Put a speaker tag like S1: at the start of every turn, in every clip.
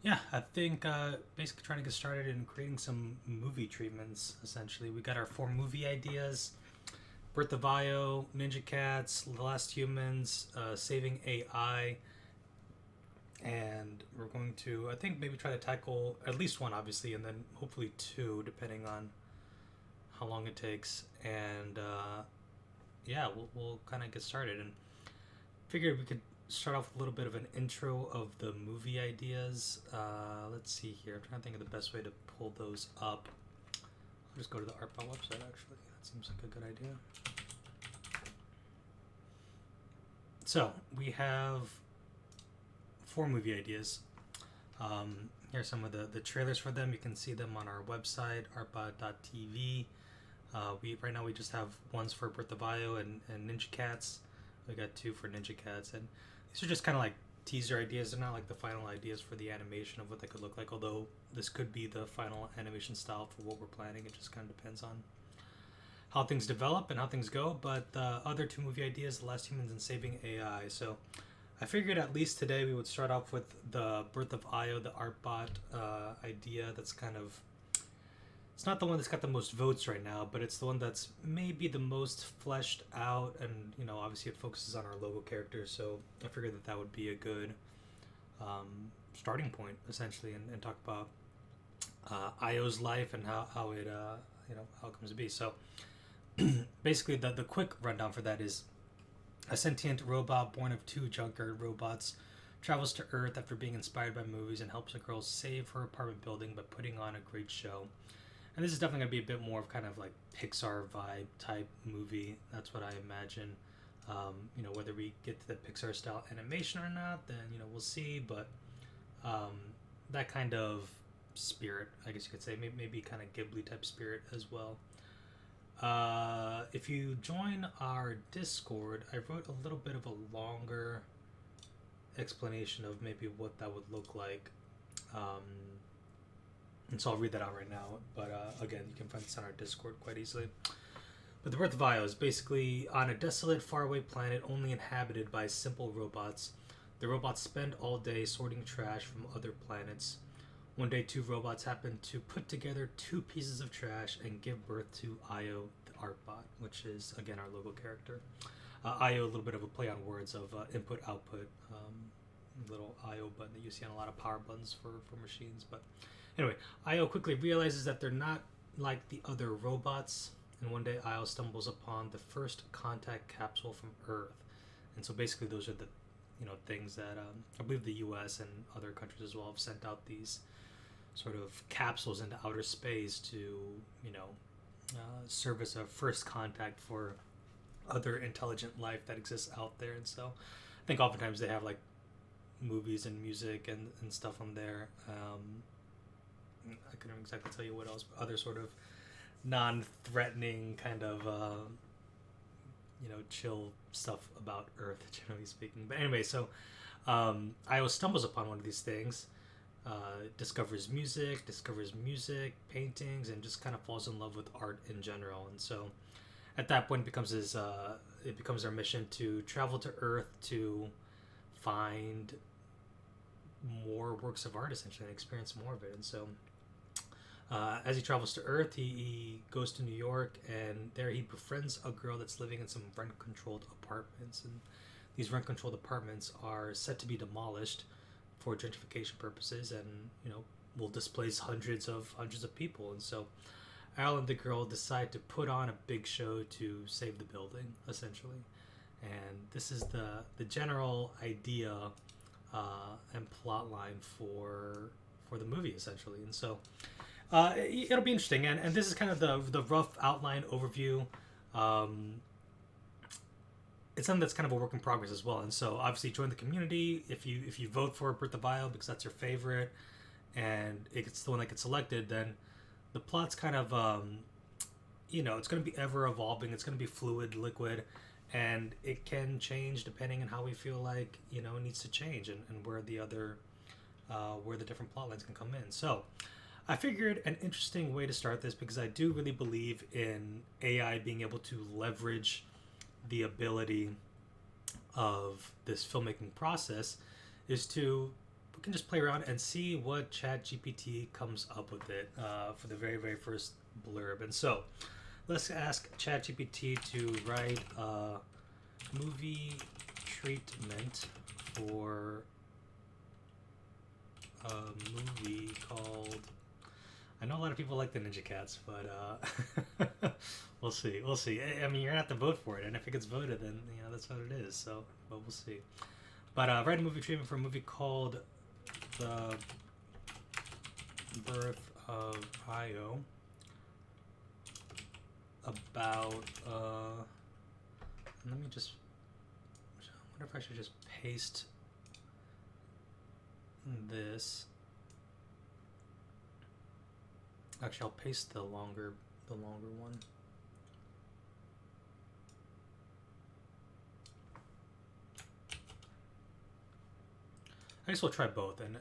S1: Yeah, I think basically trying to get started in creating some movie treatments. Essentially, we got our four movie ideas: Birth of Io, Ninja Cats, The Last Humans, Saving AI, and we're going to, I think, maybe try to tackle at least one, obviously, and then hopefully two, depending on how long it takes. And yeah, we'll kind of get started. And figured we could start off with a little bit of an intro of the movie ideas. Let's see here. I'm trying to think of the best way to pull those up. I'll just go to the ArtBot website, actually. That seems like a good idea. So, we have four movie ideas. Here are some of the trailers for them. You can see them on our website, artbot.tv. Right now we just have ones for Birth of Io and Ninja Cats. We got two for Ninja Cats, and these are just kind of like teaser ideas. They're not like the final ideas for the animation of what they could look like. Although this could be the final animation style for what we're planning. It just kind of depends on how things develop and how things go. But the other two movie ideas, The Last Humans and Saving AI. So I figured at least today we would start off with the Birth of Io, the Artbot idea. That's kind of, it's not the one that's got the most votes right now, but it's the one that's maybe the most fleshed out, and obviously it focuses on our logo characters. So I figured that that would be a good starting point, essentially, and talk about Io's life and how it how it comes to be. So basically, the quick rundown for that is a sentient robot born of two junkyard robots travels to Earth after being inspired by movies and helps a girl save her apartment building by putting on a great show. And this is definitely going to be a bit more of kind of like Pixar vibe type movie. That's what I imagine. Whether we get to the Pixar style animation or not, then we'll see. But um, that kind of spirit, I guess you could say, maybe kind of Ghibli type spirit as well. If you join our Discord, I wrote a little bit of a longer explanation of maybe what that would look like. Um, and so I'll read that out right now. But again, you can find this on our Discord quite easily. But the Birth of Io is basically on a desolate, faraway planet only inhabited by simple robots. The robots spend all day sorting trash from other planets. One day, two robots happen to put together two pieces of trash and give birth to Io, the Artbot, which is, again, our logo character. Io, a little bit of a play on words of input output, little IO button that you see on a lot of power buttons for machines. But anyway, Io quickly realizes that they're not like the other robots, and one day Io stumbles upon the first contact capsule from Earth. And so basically, those are the things that I believe the U.S. and other countries as well have sent out these sort of capsules into outer space to serve as a first contact for other intelligent life that exists out there. And so I think oftentimes they have like movies and music and stuff on there. I couldn't exactly tell you what else, but other sort of non-threatening kind of chill stuff about Earth, generally speaking. But anyway, so Io stumbles upon one of these things, discovers music, paintings, and just kind of falls in love with art in general. And so at that point, it becomes our mission to travel to Earth to find more works of art, essentially, and experience more of it. And so as he travels to Earth, he goes to New York, and there he befriends a girl that's living in some rent-controlled apartments. And these rent-controlled apartments are set to be demolished for gentrification purposes, and will displace hundreds of people. And so Al and the girl decide to put on a big show to save the building, essentially. And this is the general idea and plot line for the movie, essentially. And so it'll be interesting. And this is kind of the rough outline overview. It's something that's kind of a work in progress as well. And so obviously join the community if you vote for Birth of Io because that's your favorite, and it's the one that gets selected. Then the plot's kind of it's going to be ever evolving. It's going to be fluid, liquid, and it can change depending on how we feel like it needs to change, and where the different plot lines can come in. So I figured an interesting way to start this, because I do really believe in AI being able to leverage the ability of this filmmaking process, is to we can just play around and see what ChatGPT comes up with it for the very first blurb. And so, let's ask ChatGPT to write a movie treatment for a movie called. I know a lot of people like the Ninja Cats, but we'll see. We'll see. I mean, you're gonna have to vote for it, and if it gets voted, then that's what it is. So, but we'll see. But write a movie treatment for a movie called The Birth of Io. About let me just. I wonder if I should just paste this. Actually, I'll paste the longer one. I guess we'll try both and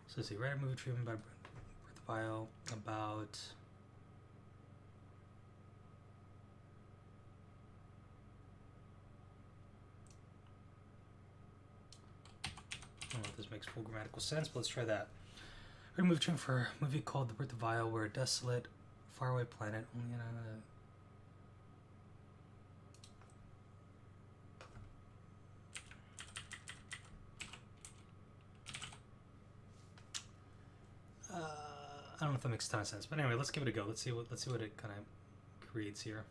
S1: so let's see. Write a movie treatment by Birth of Io about. I don't know if this makes full grammatical sense, but let's try that. We're gonna move to for a movie called The Birth of Io, where a desolate, faraway planet only in I don't know if that makes a ton of sense, but anyway, let's give it a go. Let's see what it kind of creates here.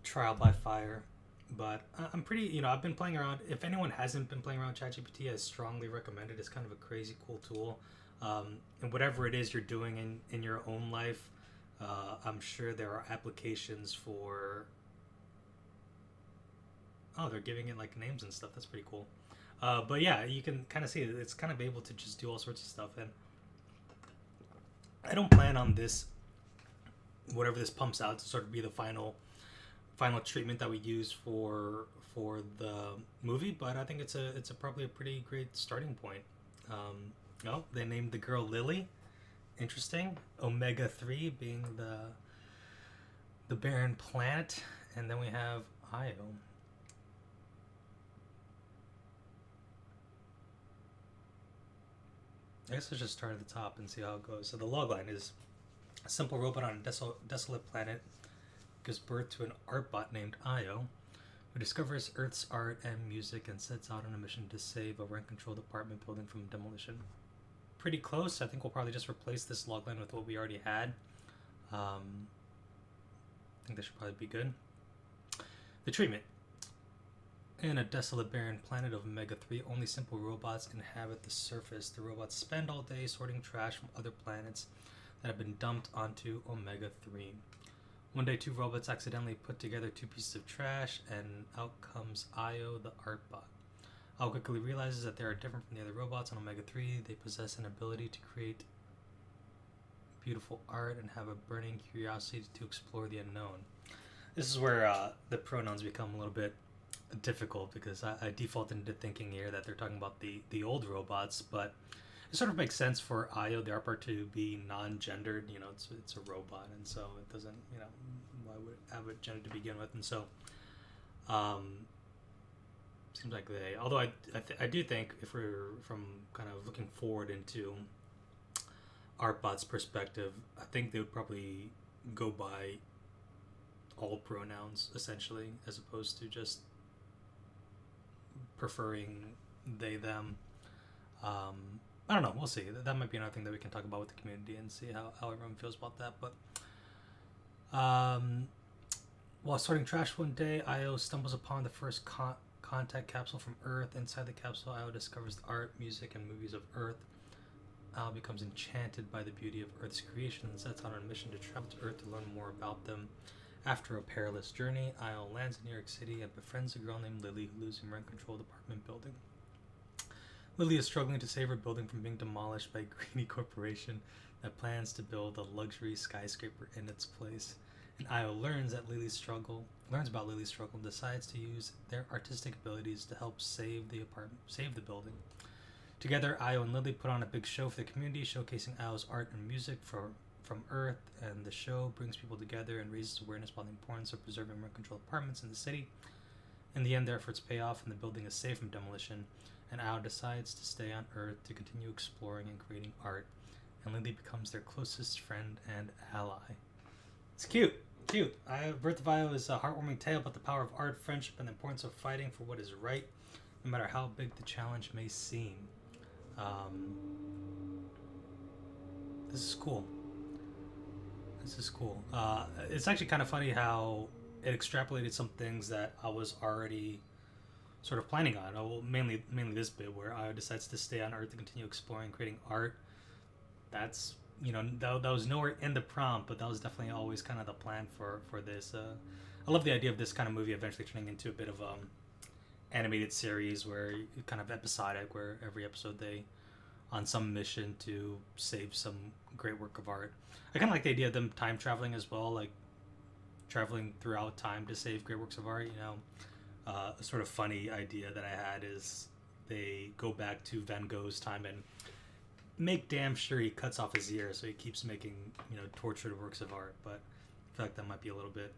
S1: Trial by fire. But I'm pretty, I've been playing around. If anyone hasn't been playing around ChatGPT, I strongly recommend it. It's kind of a crazy cool tool. And whatever it is you're doing in your own life, I'm sure there are applications for. Oh, they're giving it like names and stuff. That's pretty cool. But yeah, you can kind of see it. It's kind of able to just do all sorts of stuff. And I don't plan on this, whatever this pumps out, to sort of be the final treatment that we use for the movie, but I think it's probably a pretty great starting point. They named the girl Lily. Interesting. Omega 3 being the barren planet, and then we have Io. I guess let's just start at the top and see how it goes. So the logline is: a simple robot on a desolate planet gives birth to an art bot named Io, who discovers Earth's art and music and sets out on a mission to save a rent-controlled apartment building from demolition. Pretty close. I think we'll probably just replace this logline with what we already had. I think that should probably be good. The treatment. In a desolate, barren planet of Omega 3, only simple robots inhabit the surface. The robots spend all day sorting trash from other planets that have been dumped onto Omega 3. One day, two robots accidentally put together two pieces of trash, and out comes Io, the art bot. Io quickly realizes that they are different from the other robots on Omega 3. They possess an ability to create beautiful art and have a burning curiosity to explore the unknown. This is where the pronouns become a little bit difficult, because I default into thinking here that they're talking about the old robots, but it sort of makes sense for Io, the art bot, to be non-gendered. It's a robot, and so it doesn't, why would it have a gender to begin with? And so, seems like they. Although I do think, if we're from kind of looking forward into Artbot's perspective, I think they would probably go by all pronouns essentially, as opposed to just preferring they them. I don't know. We'll see. That might be another thing that we can talk about with the community and see how everyone feels about that. But while sorting trash one day, Io stumbles upon the first contact capsule from Earth. Inside the capsule, Io discovers the art, music, and movies of Earth. Io becomes enchanted by the beauty of Earth's creation and sets out on a mission to travel to Earth to learn more about them. After a perilous journey, Io lands in New York City and befriends a girl named Lily who lives in a rent-controlled apartment building. Lily is struggling to save her building from being demolished by a greedy corporation that plans to build a luxury skyscraper in its place. And Io learns about Lily's struggle, and decides to use their artistic abilities to help save the building. Together, Io and Lily put on a big show for the community, showcasing Io's art and music for from Earth, and the show brings people together and raises awareness about the importance of preserving rent-controlled apartments in the city. In the end, their efforts pay off, and the building is safe from demolition, and Ao decides to stay on Earth to continue exploring and creating art, and Lily becomes their closest friend and ally. It's cute. Cute. Birth of Io is a heartwarming tale about the power of art, friendship, and the importance of fighting for what is right, no matter how big the challenge may seem. This is cool. It's actually kind of funny how it extrapolated some things that I was already sort of planning on. Well, mainly this bit where Io decides to stay on Earth to continue exploring, creating art. That's, that was nowhere in the prompt, but that was definitely always kind of the plan for this. I love the idea of this kind of movie eventually turning into a bit of animated series where kind of episodic, where every episode they on some mission to save some great work of art. I kind of like the idea of them time traveling as well, like traveling throughout time to save great works of art. A sort of funny idea that I had is they go back to Van Gogh's time and make damn sure he cuts off his ear so he keeps making tortured works of art. But I feel like that might be a little bit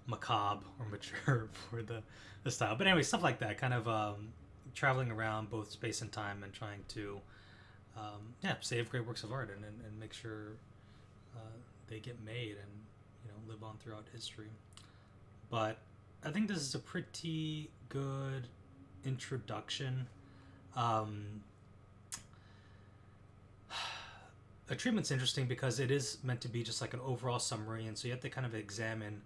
S1: macabre or mature for the style. But anyway, stuff like that, kind of traveling around both space and time and trying to save great works of art and make sure they get made and live on throughout history. But I think this is a pretty good introduction. A treatment's interesting because it is meant to be just like an overall summary, and so you have to kind of examine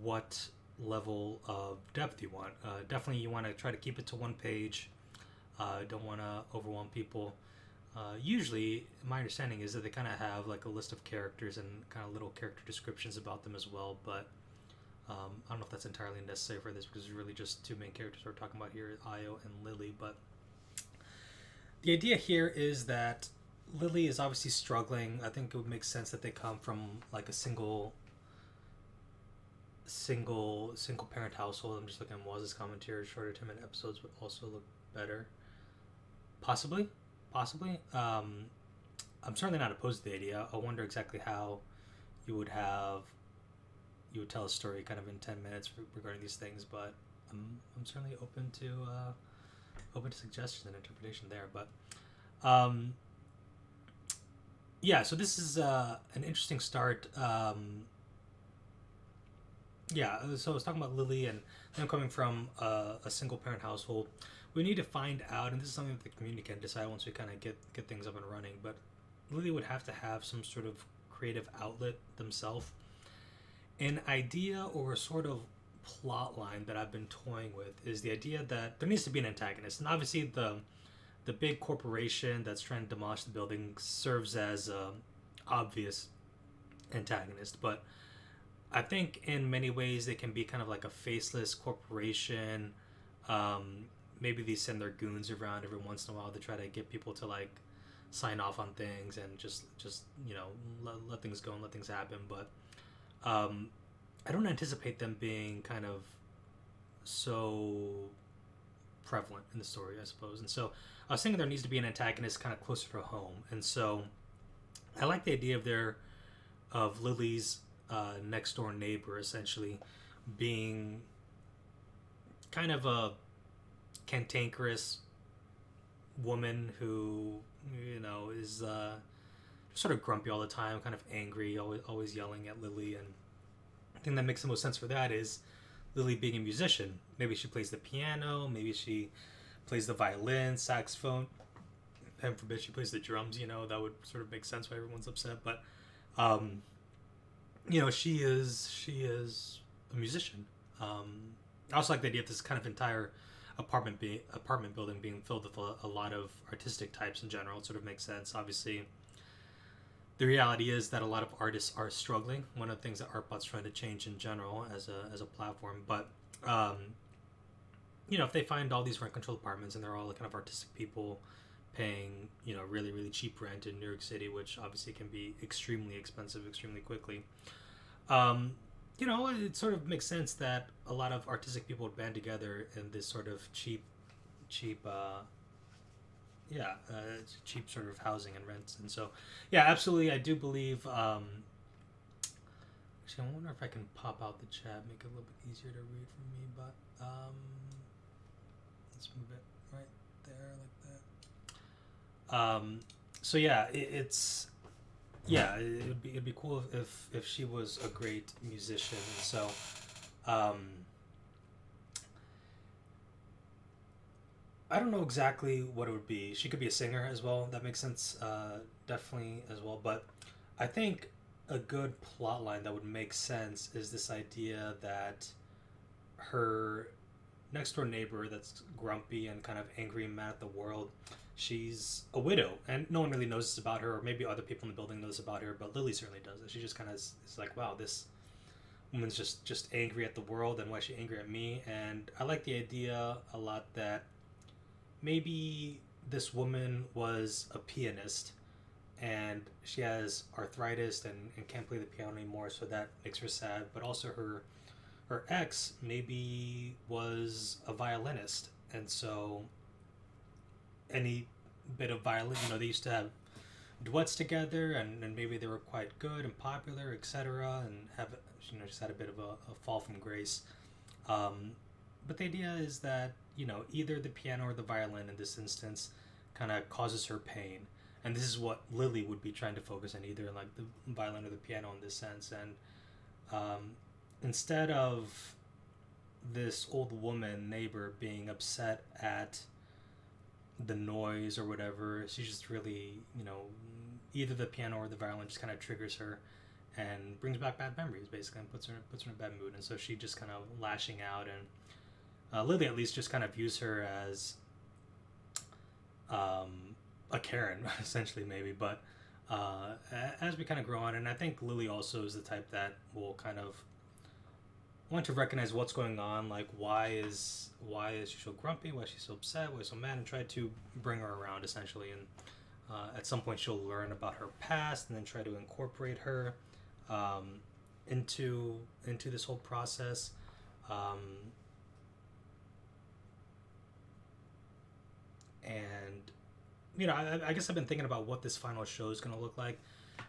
S1: what level of depth you want. Definitely you want to try to keep it to one page. Don't want to overwhelm people. Usually, my understanding is that they kind of have like a list of characters and kind of little character descriptions about them as well, but I don't know if that's entirely necessary for this because it's really just two main characters we're talking about here, Io and Lily. But the idea here is that Lily is obviously struggling. I think it would make sense that they come from like a single parent household. I'm just looking at Waz's commentary. Shorter 10-minute episodes would also look better. Possibly. I'm certainly not opposed to the idea. I wonder exactly how you would tell a story kind of in 10 minutes regarding these things, but I'm certainly open to suggestions and interpretation there. But so this is an interesting start. So I was talking about Lily and them coming from a single parent household. We need to find out, and this is something that the community can decide once we kind of get things up and running, but Lily would have to have some sort of creative outlet themselves. An idea or a sort of plot line that I've been toying with is the idea that there needs to be an antagonist. And obviously the big corporation that's trying to demolish the building serves as obvious antagonist, but I think in many ways they can be kind of like a faceless corporation. Maybe they send their goons around every once in a while to try to get people to like sign off on things and just let things go and let things happen. But I don't anticipate them being kind of so prevalent in the story, I suppose. And so I was thinking there needs to be an antagonist kind of closer to home. And so I like the idea of Lily's next door neighbor essentially being kind of a cantankerous woman who is sort of grumpy all the time, kind of angry, always yelling at Lily. And the thing that makes the most sense for that is Lily being a musician. Maybe she plays the piano, maybe she plays the violin, saxophone, heaven forbid she plays the drums. That would sort of make sense why everyone's upset. But she is a musician. I also like the idea of this kind of entire apartment building being filled with a lot of artistic types in general. It sort of makes sense. Obviously, the reality is that a lot of artists are struggling. One of the things that Artbot's trying to change in general as a platform. But if they find all these rent-controlled apartments and they're all kind of artistic people paying really, really cheap rent in New York City, which obviously can be extremely expensive extremely quickly, it sort of makes sense that a lot of artistic people would band together in this sort of cheap yeah, it's cheap sort of housing and rents, and so yeah, absolutely, I do believe. Actually, I wonder if I can pop out the chat, make it a little bit easier to read for me. But let's move it right there like that. So yeah, it's yeah, it'd be cool if she was a great musician. So um, I don't know exactly what it would be. She could be a singer as well. That makes sense, definitely as well. But I think a good plot line that would make sense is this idea that her next door neighbor that's grumpy and kind of angry and mad at the world, she's a widow and no one really knows this about her, or maybe other people in the building knows about her, but Lily certainly does it. She just kind of is like, wow, this woman's just angry at the world, and why is she angry at me? And I like the idea a lot that maybe this woman was a pianist and she has arthritis and can't play the piano anymore, so that makes her sad. But also her ex maybe was a violinist, and so any bit of violin, they used to have duets together, and maybe they were quite good and popular, etc., and have just had a bit of a fall from grace. um, but the idea is that either the piano or the violin in this instance kind of causes her pain, and this is what Lily would be trying to focus on, either like the violin or the piano in this sense. And instead of this old woman neighbor being upset at the noise or whatever, she's just really, either the piano or the violin just kind of triggers her and brings back bad memories, basically, and puts her in a bad mood. And so she just kind of lashing out, and Lily at least just kind of views her as a Karen, essentially, maybe. But as we kind of grow on, and I think Lily also is the type that will kind of want to recognize what's going on, like why is she so grumpy, why is she so upset, why is she so mad, and try to bring her around, essentially. And at some point she'll learn about her past and then try to incorporate her um, into this whole process. um, and I guess I've been thinking about what this final show is going to look like,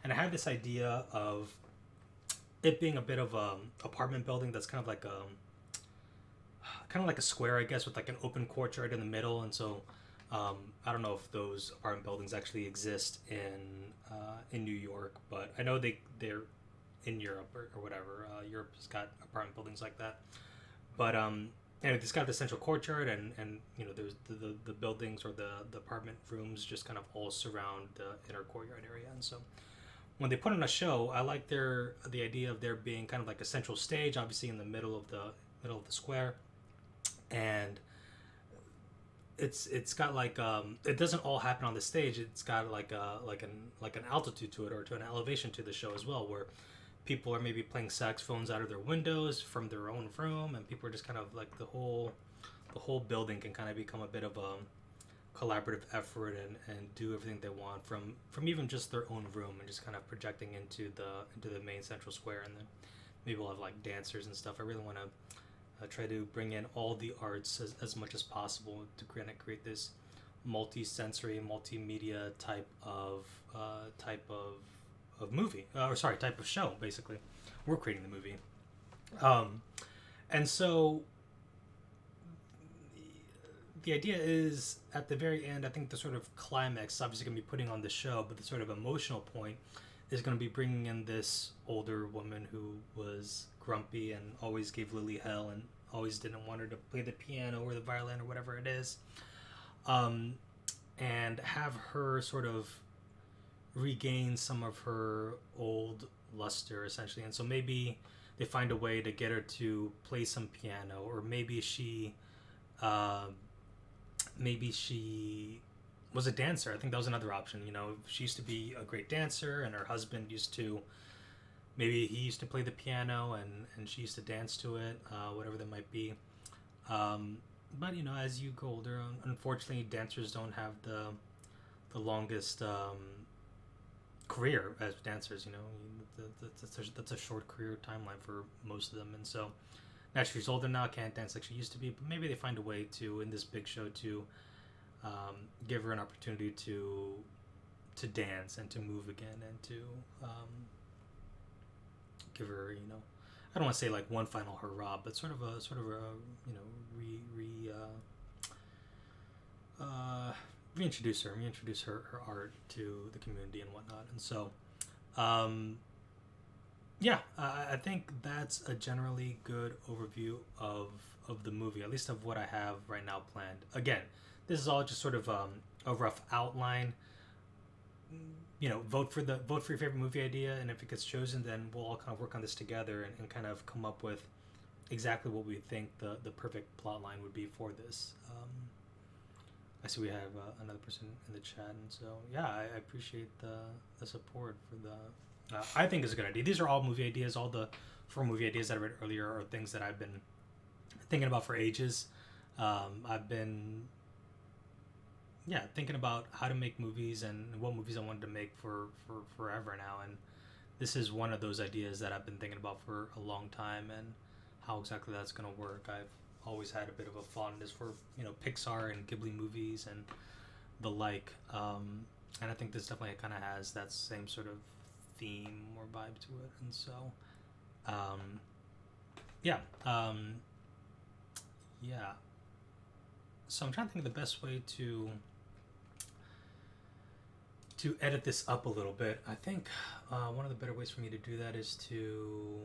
S1: and I have this idea of it being a bit of a apartment building that's kind of like a square, I guess, with like an open courtyard in the middle. And so I don't know if those apartment buildings actually exist in New York, but I know they're in Europe or whatever. Europe has got apartment buildings like that. But anyway, it's got the central courtyard, and there's the buildings or the apartment rooms just kind of all surround the inner courtyard area. And so when they put on a show, I like the idea of there being kind of like a central stage, obviously in the middle of the square, and it's got like it doesn't all happen on the stage. It's got like an altitude to it, or to an elevation to the show as well, where people are maybe playing saxophones out of their windows from their own room, and people are just kind of like the whole building can kind of become a bit of a collaborative effort, and do everything they want from even just their own room, and just kind of projecting into the main central square. And then maybe we'll have like dancers and stuff. I really want to try to bring in all the arts as much as possible to create this multi-sensory, multimedia type of movie, or sorry, type of show. Basically, we're creating the movie, and so the idea is at the very end. I think the sort of climax is obviously going to be putting on the show, but the sort of emotional point is going to be bringing in this older woman who was grumpy and always gave Lily hell, and always didn't want her to play the piano or the violin or whatever it is, and have her sort of regain some of her old luster, essentially. And so maybe they find a way to get her to play some piano, or uh, maybe she was a dancer. I think that was another option. She used to be a great dancer, and her husband maybe he used to play the piano, and she used to dance to it, whatever that might be. But as you go older, unfortunately, dancers don't have the longest career as dancers. That's a short career timeline for most of them. And so naturally, she's older now, can't dance like she used to be, but maybe they find a way to, in this big show, to give her an opportunity to dance and to move again, and to give her, I don't want to say like one final hurrah, but sort of a reintroduce her art to the community and whatnot. And so yeah, I think that's a generally good overview of the movie, at least of what I have right now planned. Again, this is all just sort of a rough outline. Vote for your favorite movie idea, and if it gets chosen, then we'll all kind of work on this together, and kind of come up with exactly what we think the perfect plot line would be for this. I see we have another person in the chat, and so yeah, I appreciate the support for the. I think it's a good idea. These are all movie ideas. All the 4 movie ideas that I read earlier are things that I've been thinking about for ages. I've been thinking about how to make movies and what movies I wanted to make for forever now, and this is one of those ideas that I've been thinking about for a long time, and how exactly that's going to work. I've always had a bit of a fondness for Pixar and Ghibli movies and the like, and I think this definitely kind of has that same sort of theme or vibe to it. And so so I'm trying to think of the best way to edit this up a little bit. I think one of the better ways for me to do that is to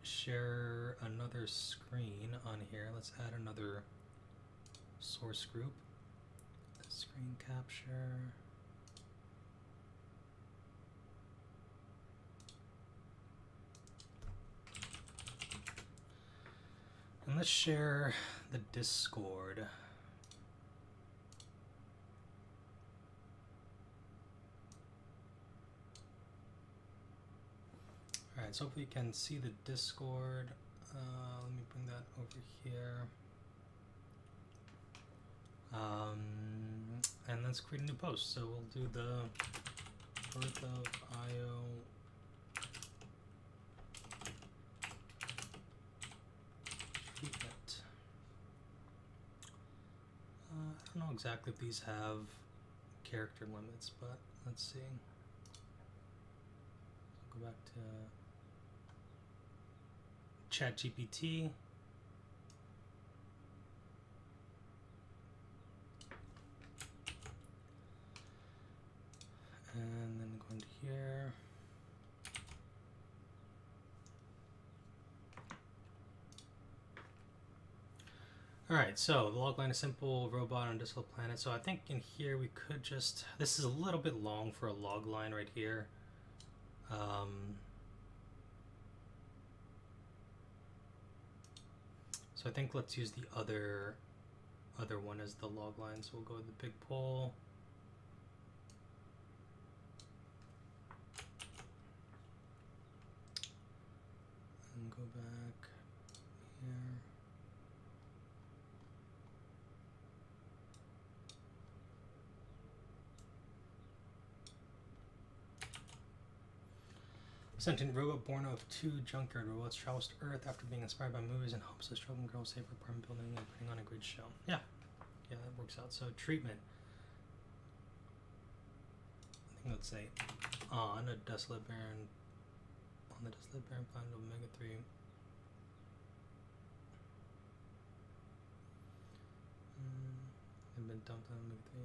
S1: share another screen on here. Let's add another source group. Screen capture. And let's share the Discord. Alright, so hopefully you can see the Discord. Let me bring that over here. And let's create a new post. So we'll do the birth of IO treatment. I don't know exactly if these have character limits, but let's see. Go back to ChatGPT. And then go into here. All right, so the logline is simple, robot on a desolate planet. So I think in here we could just, this is a little bit long for a log line right here. So I think let's use the other one as the log line. So we'll go with the big pole. And go back here. Sentient robot born of 2 junkyard robots travels to Earth after being inspired by movies and hopes a struggling girl save her apartment building and putting on a great show. Yeah, that works out. So treatment. I think let's say on the desolate barren planet of Omega 3. They've been dumped on Omega 3.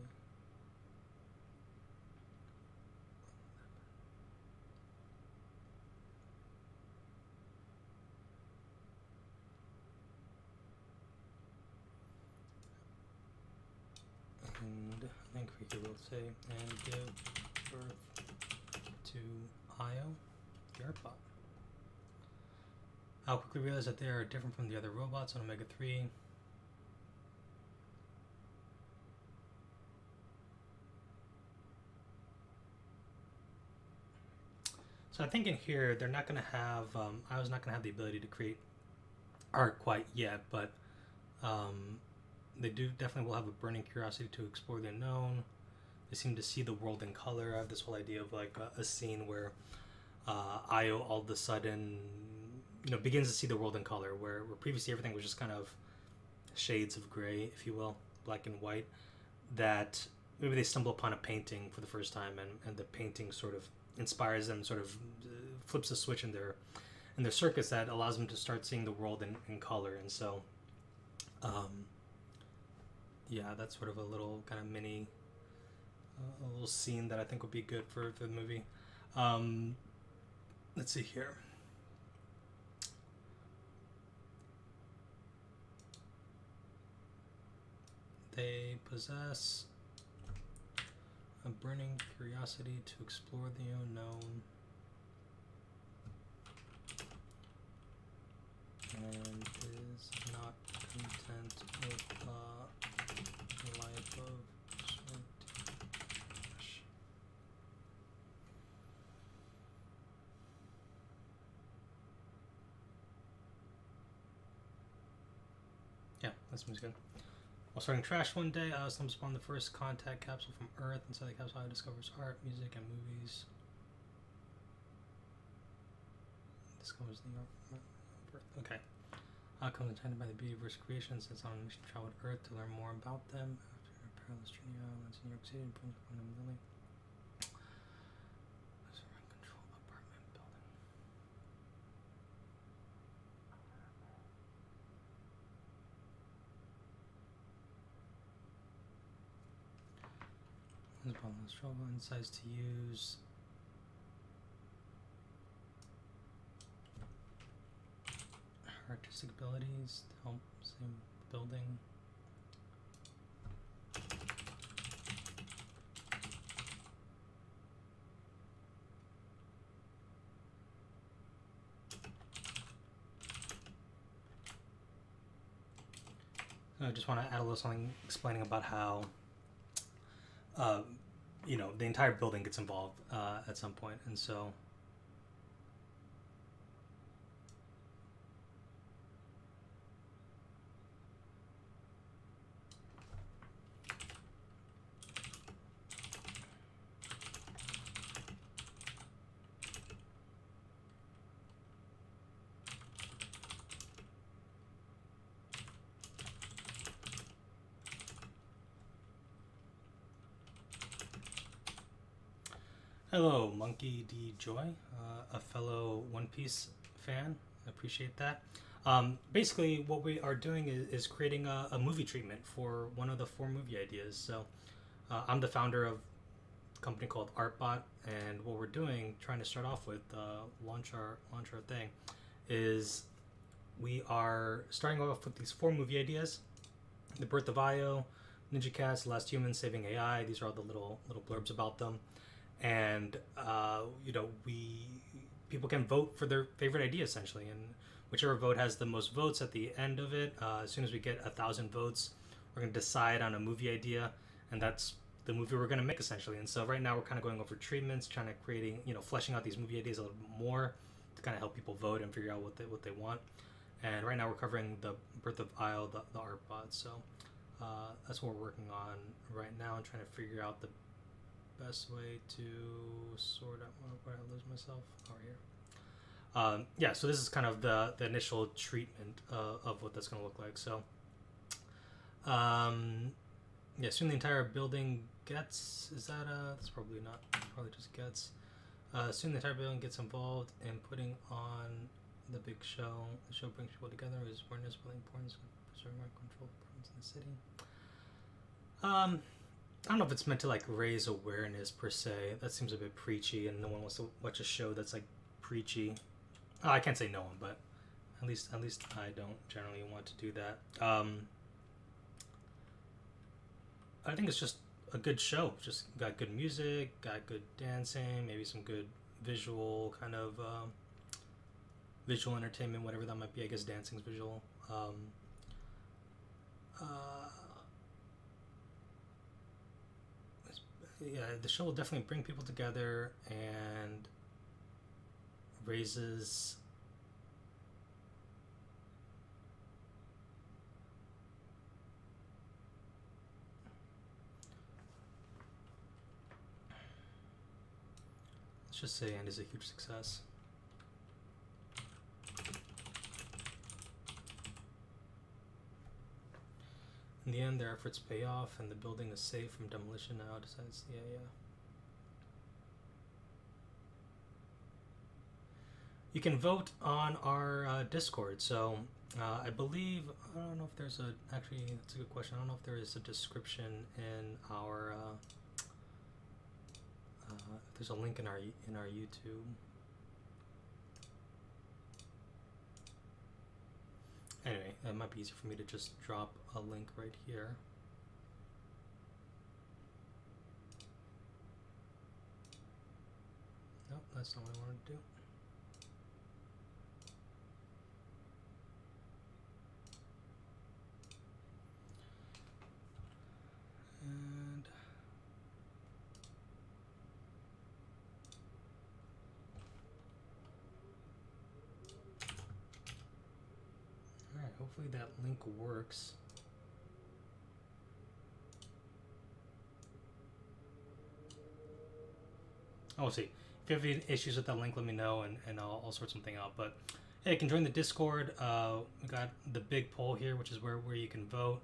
S1: And I think we will say, and give birth to Io, the Earthbot. I'll quickly realize that they are different from the other robots on Omega 3. So I think in here, they're not going to have, Io's not going to have the ability to create art quite yet, but they definitely will have a burning curiosity to explore the unknown. They seem to see the world in color. I have this whole idea of like a scene where Io all of a sudden, begins to see the world in color, where previously everything was just kind of shades of gray, if you will. black and white, that maybe they stumble upon a painting for the first time, and the painting sort of inspires them, sort of flips a switch in their circuits that allows them to start seeing the world in color. And so yeah, that's sort of a little kind of mini a little scene that I think would be good for the movie. Let's see here. They possess a burning curiosity to explore the unknown and is not content with a life of sweat. Yeah, that seems good. While sorting trash one day, I stumbled upon the first contact capsule from Earth. Inside the capsule, I discovers art, music, and movies. Discovers the art of Earth. Okay. Outcomes intended by the Beaverse Creations. It's on a mission to travel to Earth to learn more about them. After a perilous journey islands in New York City and Prince of Lily. Control apartment building. Struggle insights to use. Artistic abilities to help save the building. I just want to add a little something explaining about how you know, the entire building gets involved at some point, and so hello, Monkey D. Joy, a fellow One Piece fan. I appreciate that. Basically, what we are doing is creating a movie treatment for one of the 4 movie ideas. So, I'm the founder of a company called Artbot, and what we're doing, trying to start off with, launch our thing, is we are starting off with these 4 movie ideas: The Birth of Io, Ninja Cats, The Last Human, Saving AI. These are all the little blurbs about them. And you know, people can vote for their favorite idea essentially, and whichever vote has the most votes at the end of it, as soon as we get 1,000 votes, we're going to decide on a movie idea, and that's the movie we're going to make essentially. And so right now we're kind of going over treatments, trying to creating, you know, fleshing out these movie ideas a little bit more to kind of help people vote and figure out what they want. And right now we're covering The Birth of Io, the Artbot. So that's what we're working on right now, and trying to figure out the best way to sort out where I lose myself over here. Yeah, so this is kind of the initial treatment of what that's going to look like. So yeah, soon the entire building gets, is that that's probably not, probably just gets, soon the entire building gets involved in putting on the big show. The show brings people together, is awareness, building importance of preserving our control of problems in the city. I don't know if it's meant to like raise awareness per se. That seems a bit preachy, and no one wants to watch a show that's like preachy. Oh, I can't say no one, but at least I don't generally want to do that. I think it's just a good show. Just got good music, got good dancing, maybe some good visual kind of visual entertainment, whatever that might be. I guess dancing's visual. Yeah, the show will definitely bring people together and raises let's just say, and is a huge success. In the end, their efforts pay off, and the building is safe from demolition now. Decides, yeah. You can vote on our Discord. So I believe, I don't know if there's actually, that's a good question. I don't know if there is a description in our, if there's a link in our YouTube. Anyway, that might be easier for me to just drop a link right here. Nope, that's not what I wanted to do. And all right, hopefully that link works. Oh, we'll see. If you have any issues with that link, let me know, and I'll sort something out. But hey, you can join the Discord. We got the big poll here, which is where you can vote,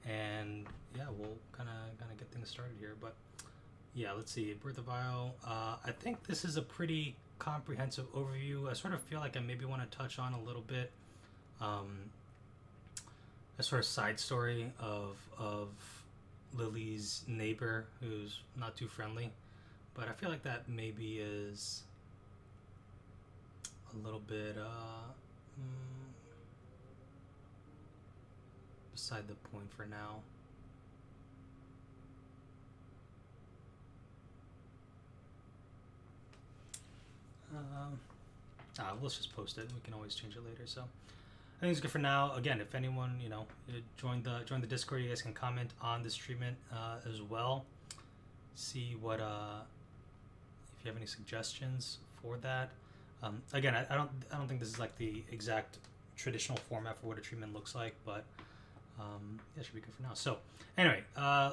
S1: and yeah, we'll kind of get things started here. But yeah, let's see. Breath of Isle. I think this is a pretty comprehensive overview. I sort of feel like I maybe want to touch on a little bit a sort of side story of Lily's neighbor, who's not too friendly. But I feel like that maybe is a little bit beside the point for now. Let's just post it. We can always change it later. So I think it's good for now. Again, if anyone join the Discord, you guys can comment on this treatment as well. See what if you have any suggestions for that. Again, I don't think this is like the exact traditional format for what a treatment looks like, but that should be good for now. So anyway,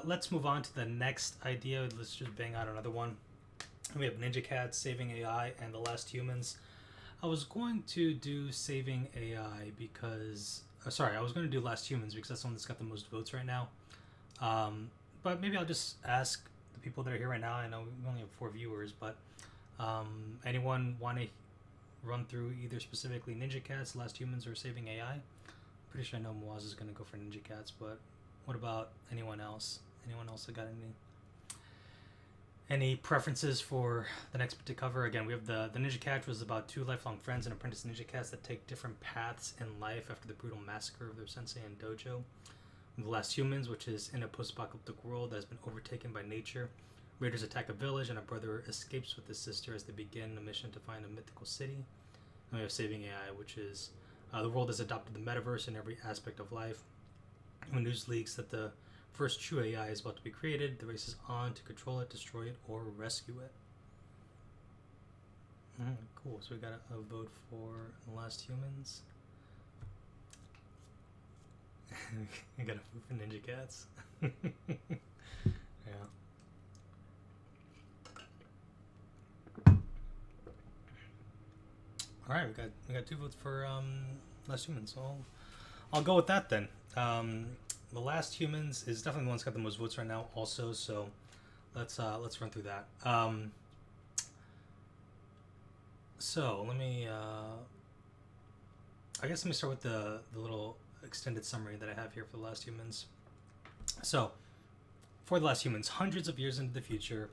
S1: let's move on to the next idea. Let's just bang out another one. We have Ninja Cats, Saving AI, and The Last Humans. I was going to do Saving AI because I was going to do Last Humans because that's the one that's got the most votes right now. But maybe I'll just ask the people that are here right now. I know we only have 4 viewers, but anyone want to run through either specifically Ninja Cats, Last Humans, or Saving AI? Pretty sure I know Moaz is going to go for Ninja Cats, but what about anyone else? Anyone else that got any preferences for the next bit to cover? Again, we have the Ninja Cat was about 2 lifelong friends and apprentice ninja cats that take different paths in life after the brutal massacre of their sensei and dojo. The Last Humans, which is in a post-apocalyptic world that has been overtaken by nature. Raiders attack a village and a brother escapes with his sister as they begin a mission to find a mythical city. And we have Saving AI, which is the world has adopted the metaverse in every aspect of life. When news leaks that the first true AI is about to be created, the race is on to control it, destroy it, or rescue it. Cool, so we got a vote for The Last Humans. I got a vote for Ninja Cats. Yeah. All right, we got 2 votes for Last Humans, so I'll go with that then. The Last Humans is definitely the one that's got the most votes right now also, so let's run through that. So let me I guess let me start with the little extended summary that I have here for The Last Humans. So for The Last Humans, hundreds of years into the future,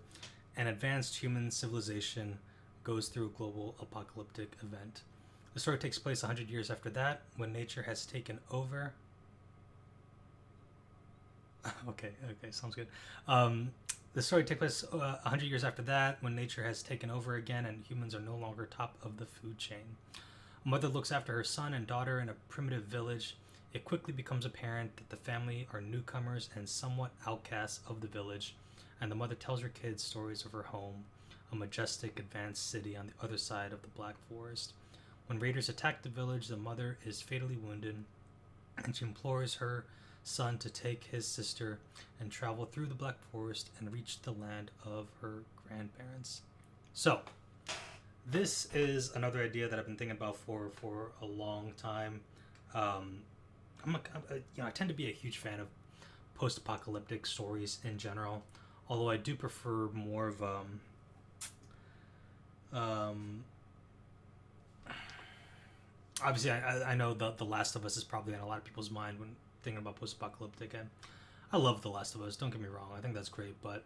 S1: an advanced human civilization goes through a global apocalyptic event. The story takes place 100 years after that, when nature has taken over. Okay, sounds good. The story takes place 100 years after that, when nature has taken over again and humans are no longer top of the food chain. A mother looks after her son and daughter in a primitive village. It quickly becomes apparent that the family are newcomers and somewhat outcasts of the village, and the mother tells her kids stories of her home, a majestic, advanced city on the other side of the Black Forest. When raiders attack the village, the mother is fatally wounded, and she implores her son to take his sister and travel through the Black Forest and reach the land of her grandparents. So, this is another idea that I've been thinking about for a long time. I tend to be a huge fan of post-apocalyptic stories in general. Although I do prefer more of um, obviously I know the Last of Us is probably on a lot of people's mind when thinking about post-apocalyptic, and I love The Last of Us. Don't get me wrong, I think that's great, but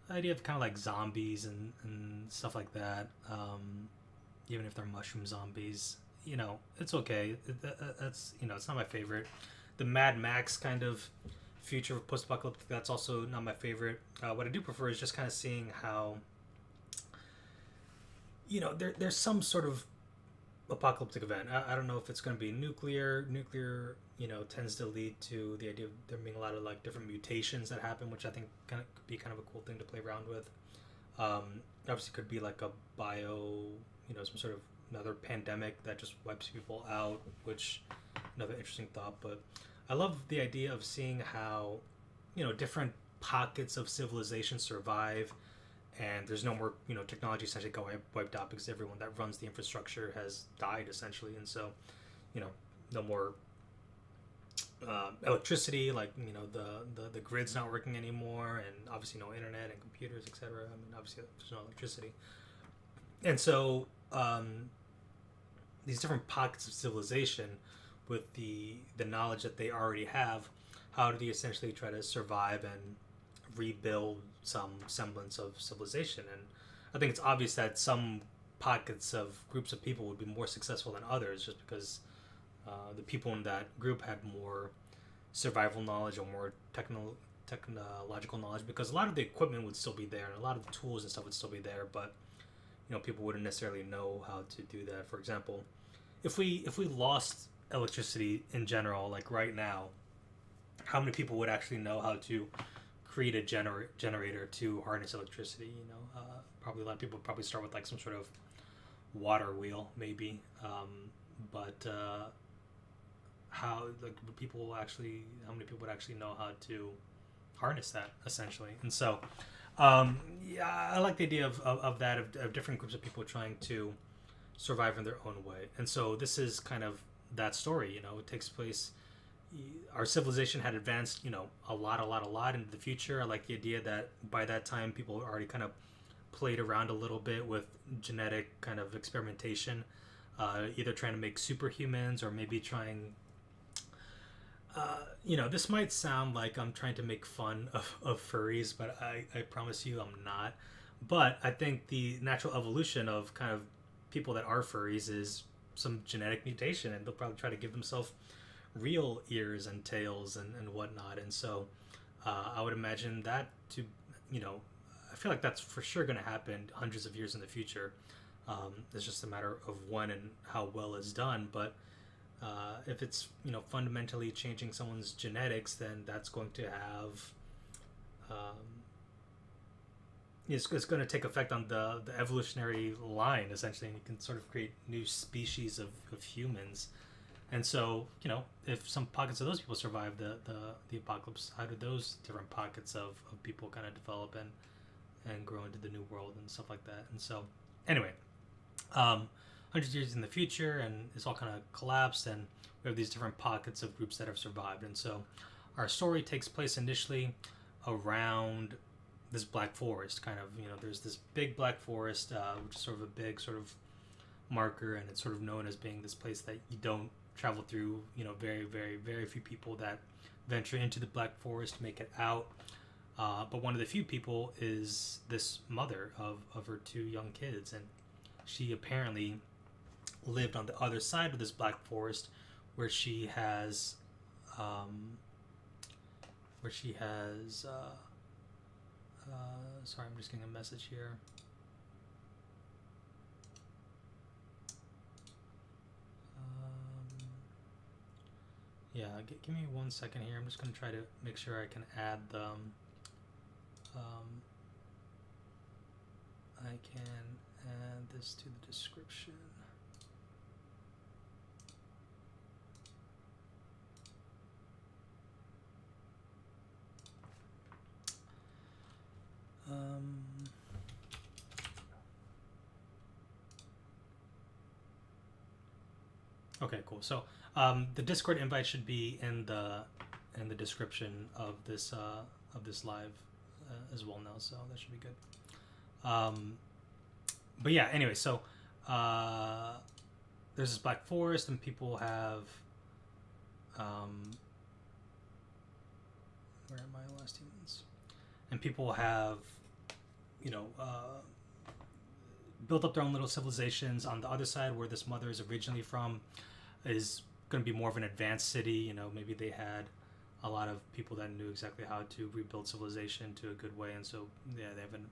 S1: the idea of kind of like zombies and stuff like that, even if they're mushroom zombies, it's okay. That's it's not my favorite. The Mad Max kind of future of post-apocalyptic, that's also not my favorite. What I do prefer is just kind of seeing how there's some sort of apocalyptic event. I don't know if it's going to be nuclear. Nuclear, tends to lead to the idea of there being a lot of like different mutations that happen, which I think kind of could be kind of a cool thing to play around with. Obviously, could be like a some sort of another pandemic that just wipes people out, which another interesting thought. But I love the idea of seeing how different pockets of civilization survive, and there's no more technology essentially got wiped out because everyone that runs the infrastructure has died essentially, and so no more electricity, like the grid's not working anymore, and obviously no internet and computers, etc. I mean, obviously there's no electricity, and so these different pockets of civilization with the knowledge that they already have, how do they essentially try to survive and rebuild some semblance of civilization? And I think it's obvious that some pockets of groups of people would be more successful than others, just because the people in that group had more survival knowledge or more technological knowledge, because a lot of the equipment would still be there and a lot of the tools and stuff would still be there, but people wouldn't necessarily know how to do that. For example, if we lost electricity in general, like right now, how many people would actually know how to create a generator to harness electricity? Probably a lot of people would probably start with like some sort of water wheel, maybe. But how many people would actually know how to harness that essentially? And so, I like the idea of that, of different groups of people trying to survive in their own way. And so this is kind of that story. It takes place. Our civilization had advanced, a lot into the future. I like the idea that by that time, people already kind of played around a little bit with genetic kind of experimentation, either trying to make superhumans or maybe trying. This might sound like I'm trying to make fun of furries, but I promise you I'm not. But I think the natural evolution of kind of people that are furries is some genetic mutation, and they'll probably try to give themselves real ears and tails and whatnot. And so I would imagine that I feel like that's for sure going to happen hundreds of years in the future. It's just a matter of when and how well it's done. But if it's fundamentally changing someone's genetics, then that's going to have it's going to take effect on the evolutionary line essentially, and you can sort of create new species of humans. And so, if some pockets of those people survive the apocalypse, how do those different pockets of people kind of develop and grow into the new world and stuff like that? And so, anyway, 100 years in the future, and it's all kind of collapsed, and we have these different pockets of groups that have survived. And so, our story takes place initially around this black forest. Kind of, there's this big black forest, which is sort of a big sort of marker, and it's sort of known as being this place that you don't travel through. Very, very, very few people that venture into the black forest make it out. But one of the few people is this mother of her two young kids, and she apparently lived on the other side of this black forest, where she has sorry, I'm just getting a message here. Yeah, give me 1 second here. I'm just going to try to make sure I can add the I can add this to the description. Okay, cool. So the Discord invite should be in the in the description of this live as well now, so that should be good. But yeah, anyway, so there's this Black Forest, and people have where are my last humans? And people have, you know, built up their own little civilizations. On the other side, where this mother is originally from, is going to be more of an advanced city. You know, maybe they had a lot of people that knew exactly how to rebuild civilization to a good way, and so yeah, they have an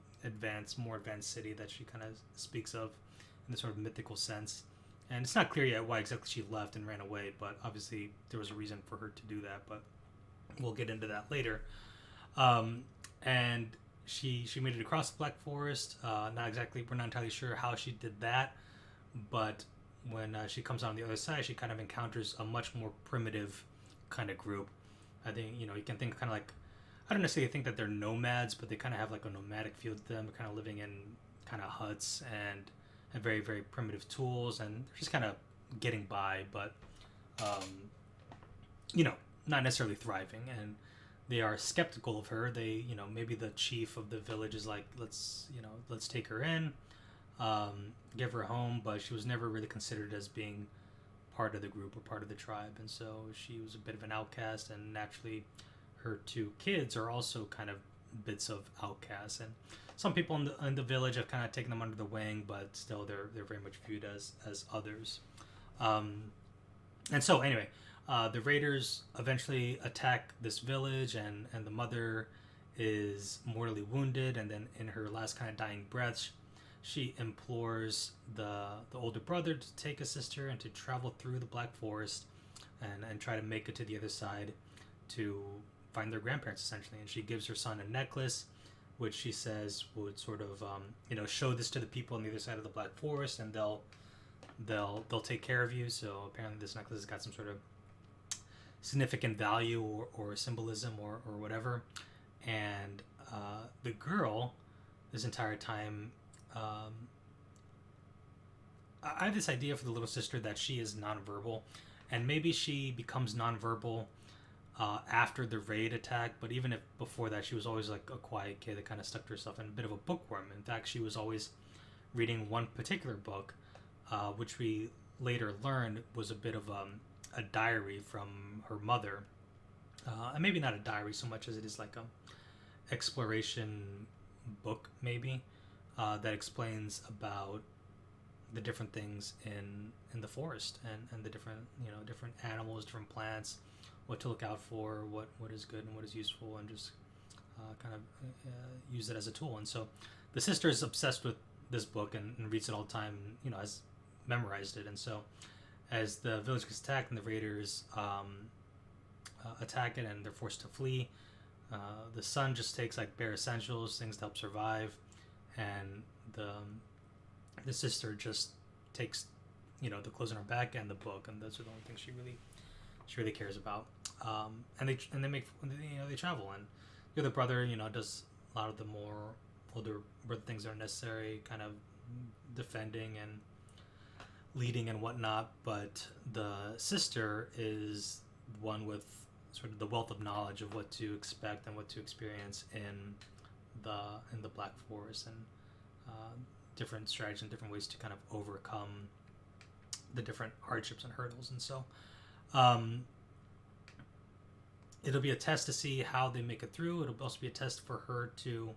S1: more advanced city that she kind of speaks of in the sort of mythical sense. And it's not clear yet why exactly she left and ran away, but obviously there was a reason for her to do that. But we'll get into that later. And she made it across the Black Forest. We're not entirely sure how she did that, but when she comes on the other side, she kind of encounters a much more primitive kind of group. I think, you know, you can think kind of like, I don't necessarily think that they're nomads, but they kind of have like a nomadic feel to them, kind of living in kind of huts and very, very primitive tools, and they're just kind of getting by, but, you know, not necessarily thriving. And they are skeptical of her. They, you know, maybe the chief of the village is like, let's take her in, give her a home, but she was never really considered as being part of the group or part of the tribe, and so she was a bit of an outcast, and naturally her two kids are also kind of bits of outcasts, and some people in the village have kind of taken them under the wing, but still they're very much viewed as others. And so anyway, the raiders eventually attack this village, and the mother is mortally wounded, and then in her last kind of dying breaths, she implores the older brother to take a sister and to travel through the Black Forest and try to make it to the other side to find their grandparents, essentially. And she gives her son a necklace, which she says would sort of show this to the people on the other side of the Black Forest, and they'll take care of you. So apparently this necklace has got some sort of significant value or symbolism or whatever. And the girl, this entire time, I have this idea for the little sister that she is nonverbal, and maybe she becomes nonverbal after the raid attack, but even if before that she was always like a quiet kid that kind of stuck to herself and a bit of a bookworm. In fact, she was always reading one particular book, which we later learned was a bit of a diary from her mother, and maybe not a diary so much as it is like a exploration book maybe, that explains about the different things in the forest, and the different animals, different plants, what to look out for, what is good and what is useful, and just kind of use it as a tool. And so the sister is obsessed with this book and reads it all the time, has memorized it. And so as the village gets attacked and the raiders attack it and they're forced to flee, the son just takes like bare essentials, things to help survive, and the sister just takes the clothes on her back and the book, and those are the only things she really cares about. And they travel, and the other brother does a lot of the more older things that are necessary, kind of defending and leading and whatnot, but the sister is one with sort of the wealth of knowledge of what to expect and what to experience in the Black Forest, and different strategies and different ways to kind of overcome the different hardships and hurdles. And so it'll be a test to see how they make it through. It'll also be a test for her to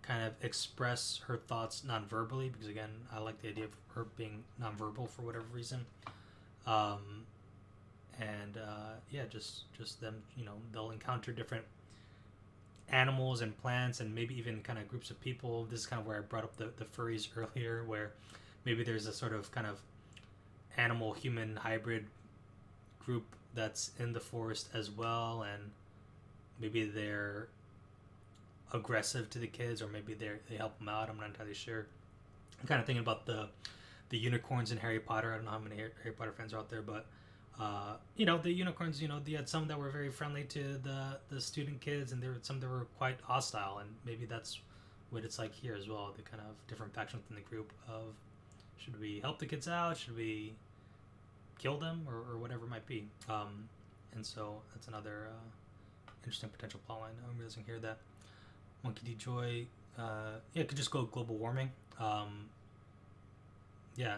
S1: kind of express her thoughts non-verbally, because again, I like the idea of her being non-verbal for whatever reason. Just them, they'll encounter different animals and plants, and maybe even kind of groups of people. This is kind of where I brought up the furries earlier, where maybe there's a sort of kind of animal-human hybrid group that's in the forest as well, and maybe they're aggressive to the kids, or maybe they help them out. I'm not entirely sure. I'm kind of thinking about the unicorns in Harry Potter. I don't know how many Harry Potter fans are out there, but the unicorns, they had some that were very friendly to the student kids, and there were some that were quite hostile, and maybe that's what it's like here as well. The kind of different factions within the group of, should we help the kids out, should we kill them, or whatever it might be. And so that's another interesting potential plotline. I'm realizing here that Monkey D. Joy, yeah, it could just go global warming. Yeah,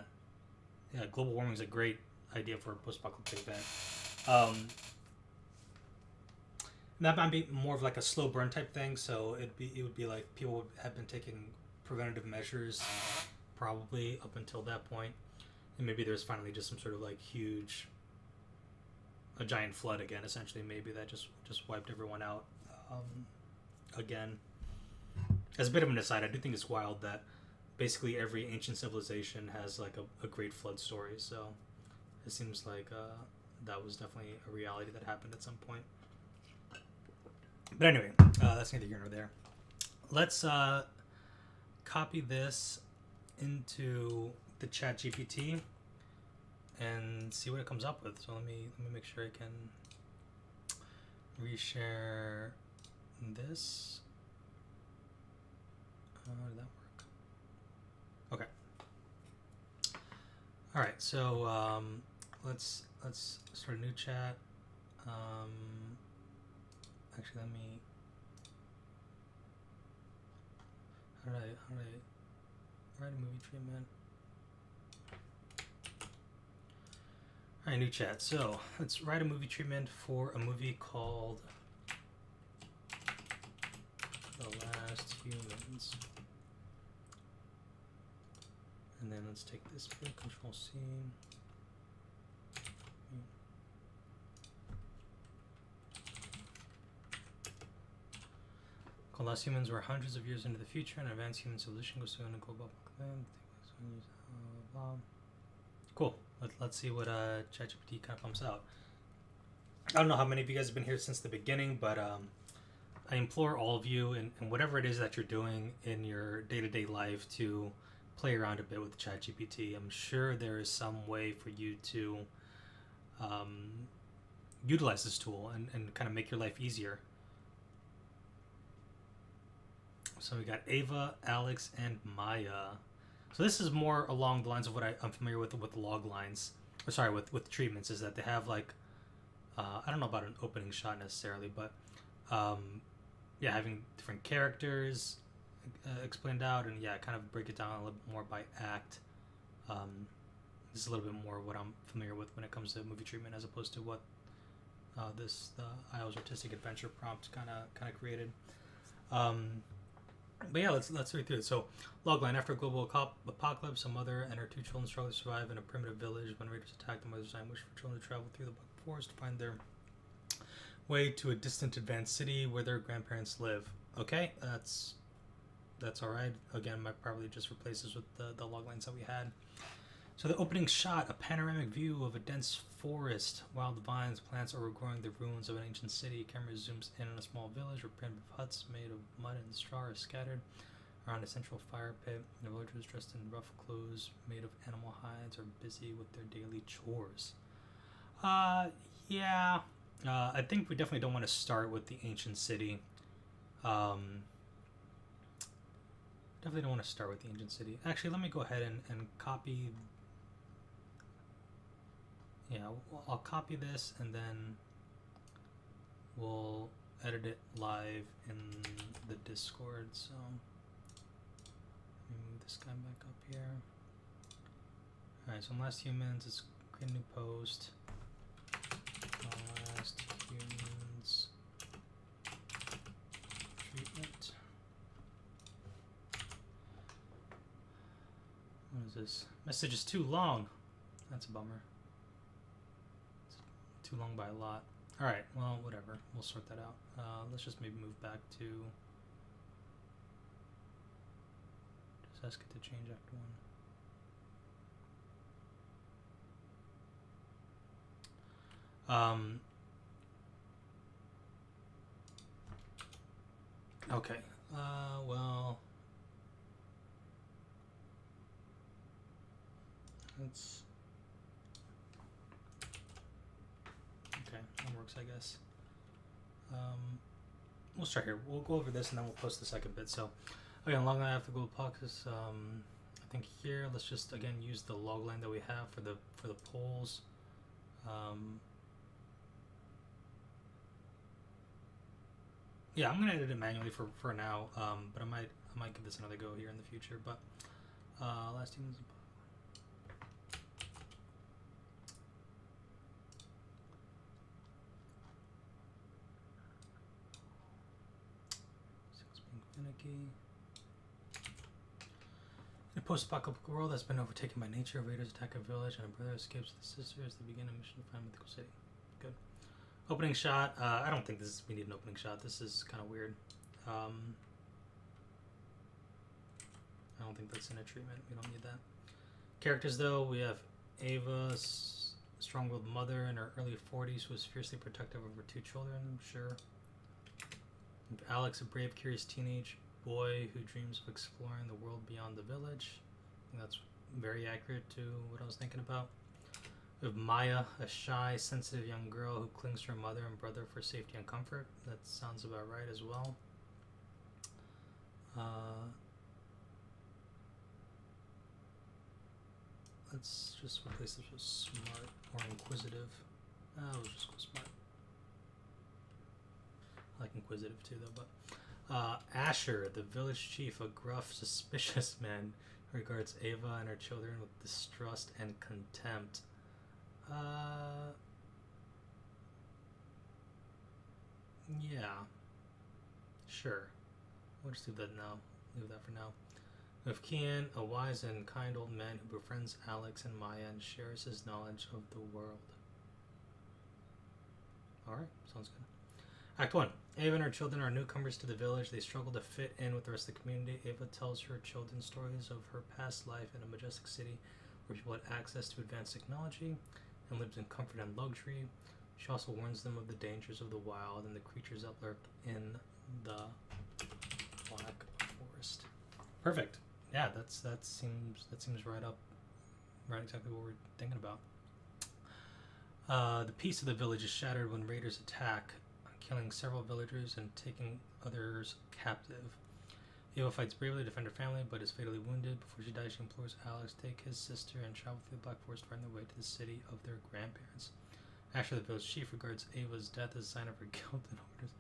S1: yeah, global warming is a great idea for a post-apocalyptic event. That might be more of like a slow burn type thing. So it would be like people would have been taking preventative measures probably up until that point, and maybe there's finally just some sort of like huge, a giant flood again. Essentially, maybe that just wiped everyone out again. As a bit of an aside, I do think it's wild that basically every ancient civilization has like a great flood story. So it seems like that was definitely a reality that happened at some point. But anyway, that's neither here nor there. Let's copy this into the ChatGPT and see what it comes up with. So let me make sure I can reshare this. Did that work? Okay. All right. So let's start a new chat. Actually, let me. How did I write a movie treatment? All right, new chat. So let's write a movie treatment for a movie called The Last Humans. And then let's take this bit, Control C. Called Last Humans, were hundreds of years into the future, and advanced human civilization goes to an global plan. Cool. Let's see what ChatGPT kind of pumps out. I don't know how many of you guys have been here since the beginning, but I implore all of you, in whatever it is that you're doing in your day-to-day life, to play around a bit with ChatGPT. I'm sure there is some way for you to utilize this tool and kind of make your life easier. So we got Ava, Alex, and Maya. So this is more along the lines of what I'm familiar with log lines. Or sorry, with treatments, is that they have like, I don't know about an opening shot necessarily, but yeah, having different characters explained out, and yeah, kind of break it down a little bit more by act. This is a little bit more what I'm familiar with when it comes to movie treatment, as opposed to what the IO's Artistic Adventure prompt kind of created. But yeah, let's read through it. So, logline: after a global apocalypse, a mother and her two children struggle to survive in a primitive village. When raiders attack, the mother's time wish for children to travel through the forest to find their way to a distant advanced city where their grandparents live. Okay, that's all right. Again, might probably just replace this with the loglines that we had. So the opening shot: a panoramic view of a dense forest. Wild vines, plants overgrowing the ruins of an ancient city. Camera zooms in on a small village where primitive huts made of mud and straw are scattered around a central fire pit. The villagers, dressed in rough clothes made of animal hides, are busy with their daily chores. Yeah. I think we definitely don't want to start with the ancient city. Definitely don't want to start with the ancient city. Actually, let me go ahead and copy. Yeah, I'll copy this and then we'll edit it live in the Discord. So let me move this guy back up here. Alright, so Last Humans, let's create a new post. Last Humans treatment. What is this? Message is too long. That's a bummer. Too long by a lot. Alright, well, whatever. We'll sort that out. Let's just maybe move back to... Just ask it to change Act 1. Okay. Well... Let's... Okay, that works, I guess. We'll start here. We'll go over this and then we'll post the second bit. So, again, logline after Google Podcast. I think here, let's just again use the logline that we have for the polls. Yeah, I'm gonna edit it manually for now, but I might give this another go here in the future. But last humans. Being finicky. In a post-apocalyptic world that's been overtaken by nature, raiders attack a village and a brother escapes with his sister as they begin a mission to find Mythical City. Good. Opening shot. I don't think we need an opening shot. This is kind of weird. I don't think that's in a treatment. We don't need that. Characters, though, we have Ava, strong-willed mother in her early 40s who was fiercely protective of her 2 children. Sure. Alex, a brave, curious teenage boy who dreams of exploring the world beyond the village. I think that's very accurate to what I was thinking about. We have Maya, a shy, sensitive young girl who clings to her mother and brother for safety and comfort. That sounds about right as well. Let's just replace this with smart or inquisitive. We'll just go smart. I like inquisitive too, though. But Asher, the village chief, a gruff, suspicious man, regards Ava and her children with distrust and contempt. Yeah. Sure. We'll just do that now. Leave that for now. We have Kian, a wise and kind old man who befriends Alex and Maya and shares his knowledge of the world. Alright, sounds good. Act 1. Ava and her children are newcomers to the village. They struggle to fit in with the rest of the community. Ava tells her children stories of her past life in a majestic city where people had access to advanced technology and lived in comfort and luxury. She also warns them of the dangers of the wild and the creatures that lurk in the Black Forest. Perfect. Yeah, that seems right exactly what we're thinking about. The peace of the village is shattered when raiders attack, killing several villagers and taking others captive. Ava fights bravely to defend her family, but is fatally wounded. Before she dies, she implores Alex to take his sister and travel through the Black Forest to find their way to the city of their grandparents. Actually, the village chief regards Ava's death as a sign of her guilt and orders.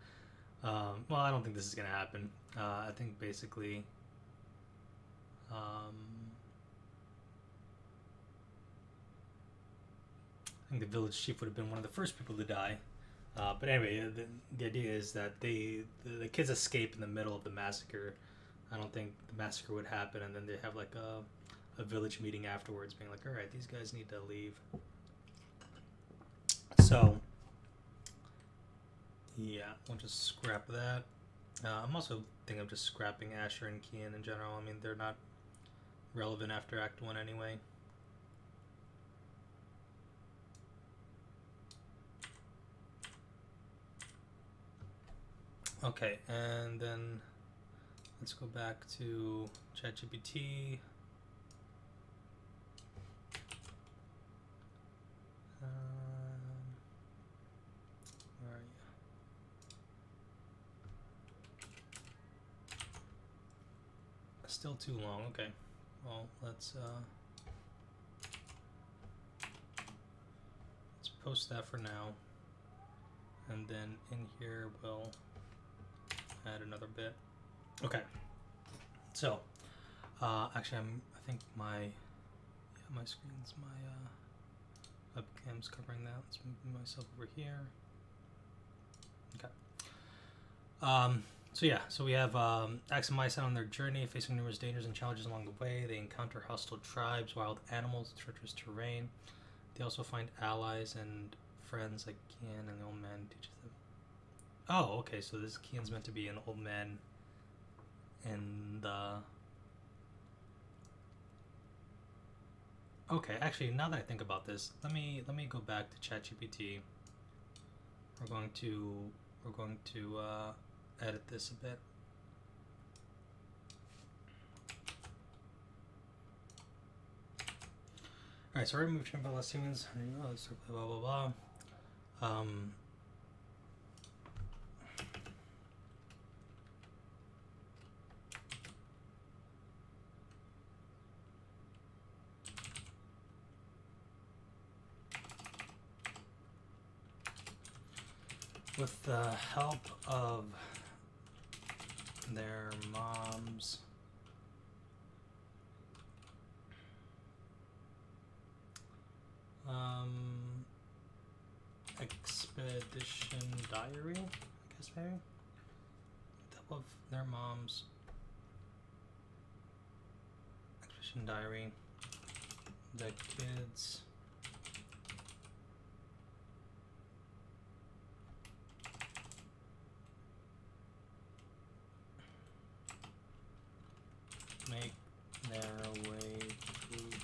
S1: Well, I don't think this is going to happen. I think basically... I think the village chief would have been one of the first people to die. But anyway, the idea is that the kids escape in the middle of the massacre. I don't think the massacre would happen, and then they have like a village meeting afterwards, being like, all right, these guys need to leave. So, yeah, we'll just scrap that. I'm also thinking of just scrapping Asher and Kian in general. I mean, they're not relevant after Act 1 anyway. Okay, and then let's go back to ChatGPT. Where are you? Still too long. Okay. Well, let's post that for now, and then in here we'll add another bit. Okay. So, actually, I think my screen's my webcam's covering that. Let's move myself over here. Okay. So we have Ax and Maya set on their journey, facing numerous dangers and challenges along the way. They encounter hostile tribes, wild animals, treacherous terrain. They also find allies and friends like Kian, and the old man teaches them. Oh, okay, so this Kian's meant to be an old man in the... Okay, actually, now that I think about this, let me go back to ChatGPT. We're going to edit this a bit. Alright, so I removed Trim by last humans. Blah blah blah. With the help of their moms expedition diary, I guess maybe. Top of their mom's expedition diary. The kids make their way through the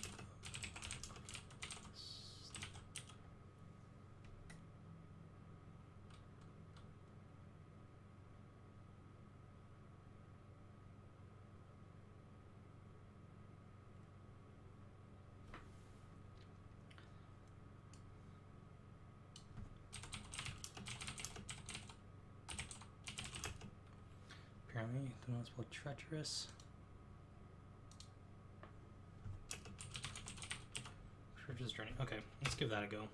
S1: apparently the one's called treacherous. Treacherous journey. Okay, let's give that a go.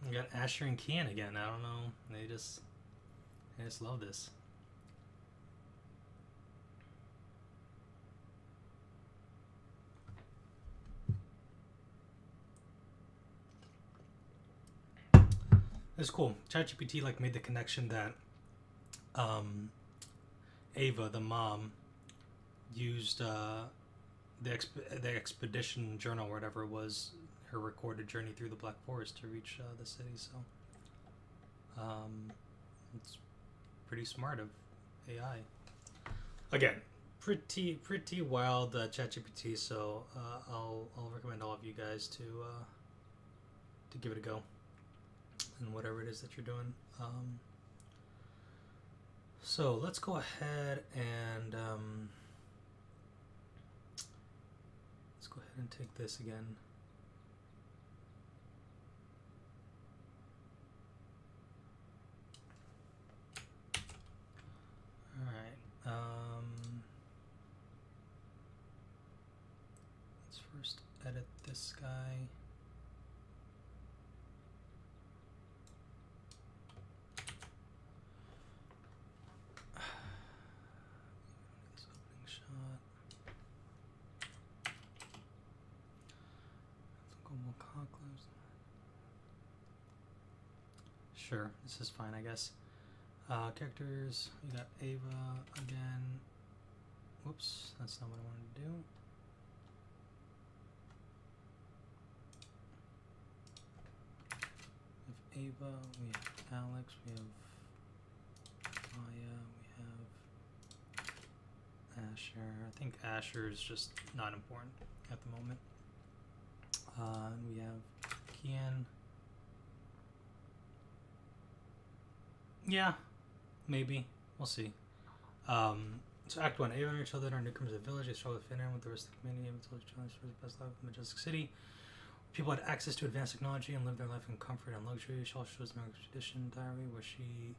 S1: We got Asher and Kian again. I don't know. They just love this. It's cool. ChatGPT like made the connection that Ava, the mom, used the expedition journal, or whatever it was, her recorded journey through the Black Forest to reach the city. So it's pretty smart of AI. Again, pretty wild ChatGPT. So I'll recommend all of you guys to give it a go and whatever it is that you're doing. So let's go ahead and take this again. All right. Let's first edit this guy. This opening shot. Let's go more conclaves. Sure, this is fine, I guess. Characters, we got Ava again. Whoops, that's not what I wanted to do. We have Ava, we have Alex, we have Maya, we have Asher. I think Asher is just not important at the moment. And we have Kian. Yeah, maybe. We'll see. So Act 1. Ava and her children are newcomers to the village. They struggle to fit in with the rest of the community. Ava told the challenge for the best life in Majestic City. People had access to advanced technology and lived their life in comfort and luxury. She also shows the American Tradition diary where she...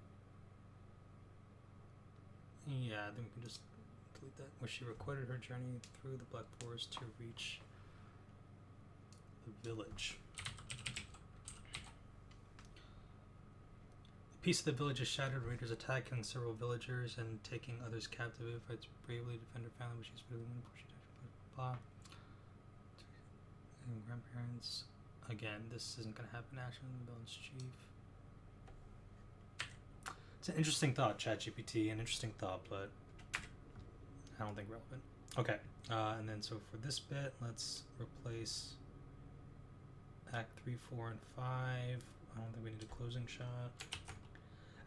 S1: Yeah, then we can just delete that. Where she recorded her journey through the Black Forest to reach the village. The peace of the village is shattered. Raiders attack, killing several villagers and taking others captive. Ava fights bravely to defend her family, which is really blah blah. And grandparents. Again, this isn't going to happen. Action the village chief. It's an interesting thought, ChatGPT. An interesting thought, but I don't think relevant. Okay, and then so for this bit, let's replace Act 3, 4, and 5. I don't think we need a closing shot.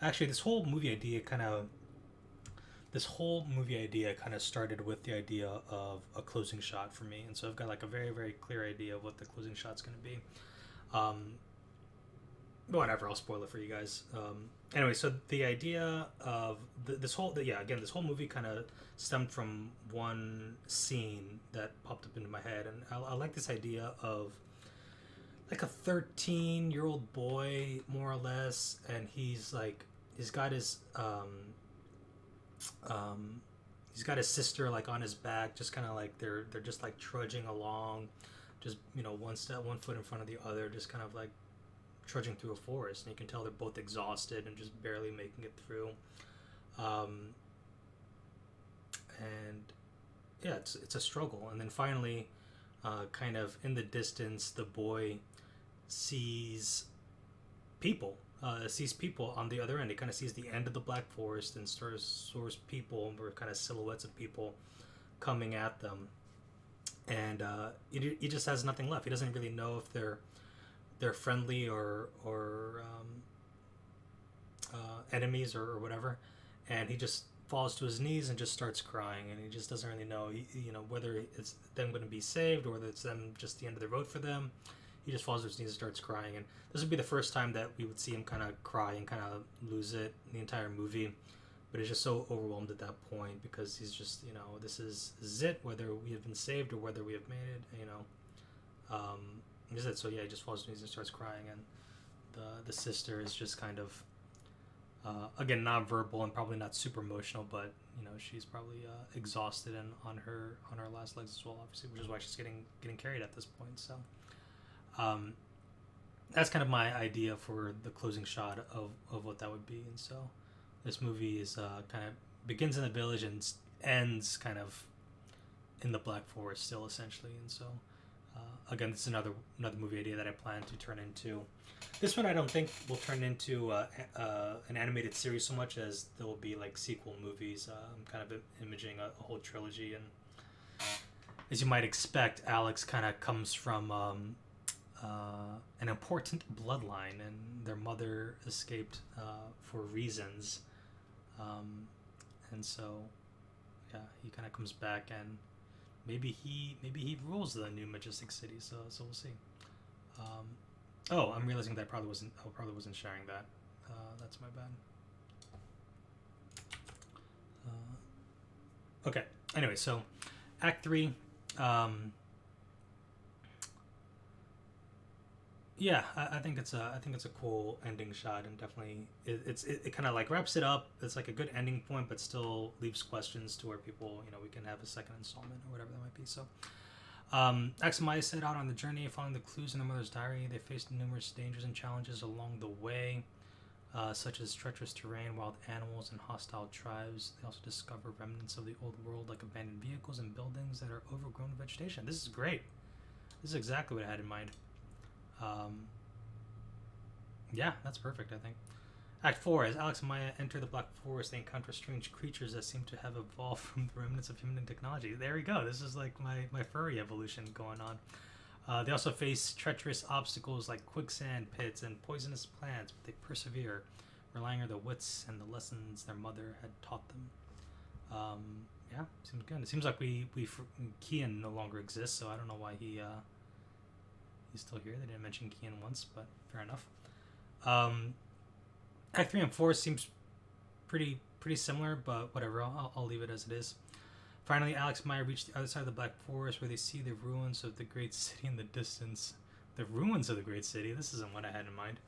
S1: Actually, this whole movie idea kind of started with the idea of a closing shot for me, and so I've got like a very, very clear idea of what the closing shot's going to be. whatever. I'll spoil it for you guys. Anyway, so the idea of this whole again, this whole movie kind of stemmed from one scene that popped up into my head, and I like this idea of like a 13-year-old boy, more or less, and he's like he's got his he's got his sister like on his back, just kind of like they're just like trudging along, just one foot in front of the other, just kind of like trudging through a forest, and you can tell they're both exhausted and just barely making it through. And yeah, it's a struggle, and then finally, kind of in the distance, the boy sees people. Sees people on the other end. He kind of sees the end of the Black Forest and soars people, or kind of silhouettes of people coming at them, and he just has nothing left. He doesn't really know if they're friendly or enemies or whatever, and he just falls to his knees and just starts crying, and he just doesn't really know whether it's them going to be saved or whether it's them just the end of the road for them. He just falls to his knees and starts crying, and this would be the first time that we would see him kind of cry and kind of lose it in the entire movie. But he's just so overwhelmed at that point because he's just this is it, whether we have been saved or whether we have made it. Is it? So yeah, he just falls to his knees and starts crying, and the sister is just kind of again not verbal and probably not super emotional, but she's probably exhausted and on her last legs as well, obviously, which is why she's getting carried at this point. So that's kind of my idea for the closing shot of what that would be. And so this movie is kind of begins in the village and ends kind of in the Black Forest still, essentially. And so again, this is another movie idea that I plan to turn into. This one I don't think will turn into an animated series so much as there will be like sequel movies. I'm kind of imaging a whole trilogy, and as you might expect, Alex kind of comes from an important bloodline, and their mother escaped for reasons, and so yeah, he kind of comes back, and maybe he rules the new Majestic City. So we'll see. I'm realizing that I probably wasn't sharing that. That's my bad. Okay. Anyway, so Act 3. Yeah, I think it's a cool ending shot, and definitely it kind of like wraps it up. It's like a good ending point, but still leaves questions to where people we can have a second installment or whatever that might be. So. Alex and Maya set out on the journey, following the clues in their mother's diary. They faced numerous dangers and challenges along the way, such as treacherous terrain, wild animals, and hostile tribes. They also discover remnants of the old world, like abandoned vehicles and buildings that are overgrown with vegetation. This is great. This is exactly what I had in mind. Yeah, that's perfect, I think. Act 4. As Alex and Maya enter the Black Forest, they encounter strange creatures that seem to have evolved from the remnants of human technology. There we go. This is like my furry evolution going on. They also face treacherous obstacles like quicksand pits and poisonous plants, but they persevere, relying on their wits and the lessons their mother had taught them. Yeah, seems good. It seems like Kian no longer exists, so I don't know why he's still here. They didn't mention Kian once, but fair enough. Act 3 and 4 seems pretty similar, but whatever. I'll leave it as it is. Finally, Alex and Maya reach the other side of the Black Forest, where they see the ruins of the great city in the distance. The ruins of the great city? This isn't what I had in mind.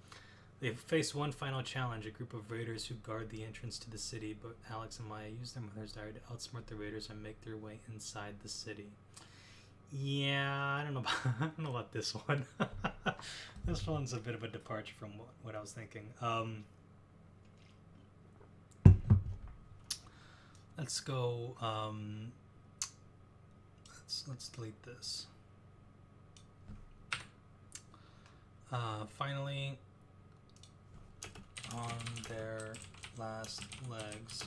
S1: They face one final challenge, a group of raiders who guard the entrance to the city, but Alex and Maya use their mother's diary to outsmart the raiders and make their way inside the city. Yeah, I don't know about this one. This one's a bit of a departure from what I was thinking. Let's go. Let's delete this. Finally, on their last legs,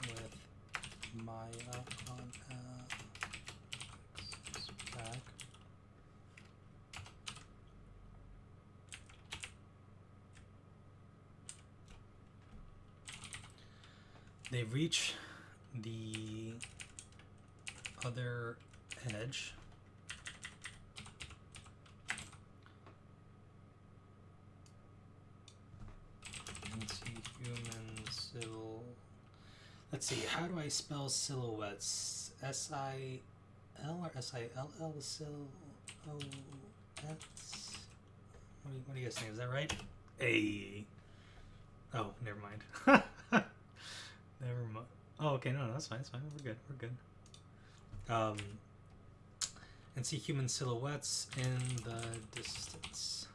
S1: with Maya on Alex's back. They reach the other edge, let's see. How do I spell silhouettes? S-I-L or S-I-L-L? Silhouettes. What do you guys think? Is that right? A. Oh, never mind. Never mind. Oh, okay. No, that's fine. That's fine. We're good. We're good. And see human silhouettes in the distance.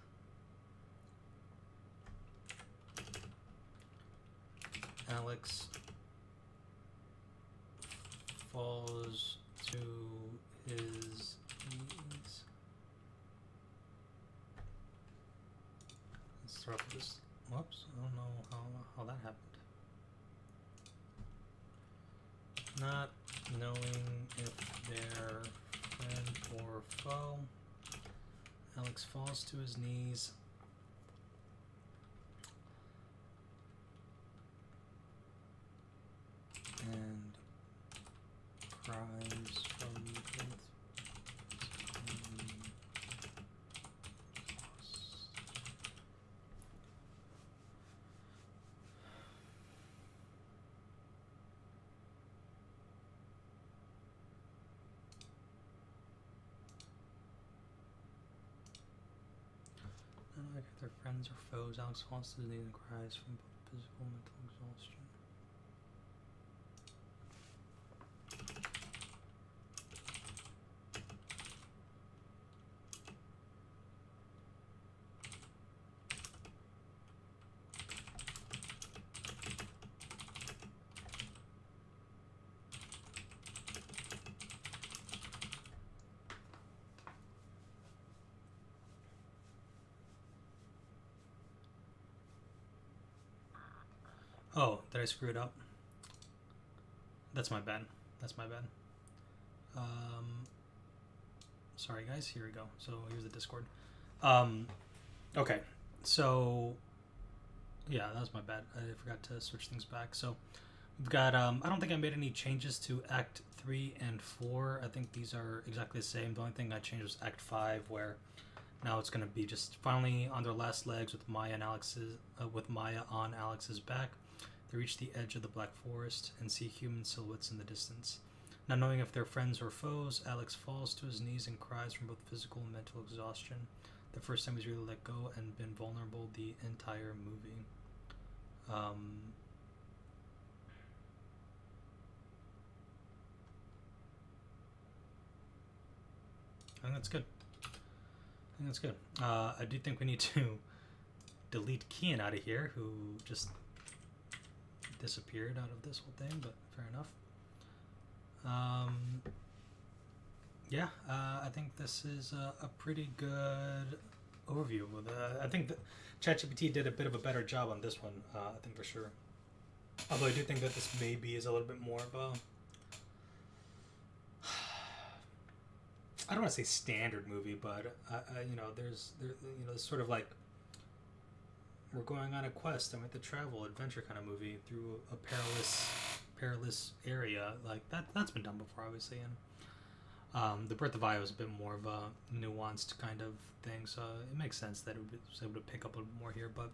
S1: Alex falls to his knees. Let's throw up this. Whoops, I don't know how that happened. Not knowing if they're friend or foe. Alex falls to his knees. And cries from both. I don't like if they're friends or foes. Alex falls to his knees and cries from both physical and mental exhaustion. Oh, did I screw it up? That's my bad. That's my bad. Sorry guys, here we go. So here's the Discord. Okay, so yeah, that was my bad. I forgot to switch things back. So we've got, I don't think I made any changes to Act 3 and 4. I think these are exactly the same. The only thing I changed was Act 5, where now it's going to be just finally on their last legs with Maya on Alex's back. They reach the edge of the Black Forest and see human silhouettes in the distance. Not knowing if they're friends or foes, Alex falls to his knees and cries from both physical and mental exhaustion. The first time he's really let go and been vulnerable the entire movie. I think that's good. I do think we need to delete Kian out of here, who just disappeared out of this whole thing, but fair enough. Yeah, I think this is a pretty good overview. I think that ChatGPT did a bit of a better job on this one, I think for sure. Although I do think that this maybe is a little bit more of a... I don't want to say standard movie, but there's sort of like we're going on a quest and we have to travel, adventure kind of movie through a perilous area like that's been done before, obviously. And The Birth of Io is a bit more of a nuanced kind of thing, so it makes sense that it was able to pick up a little bit more here. But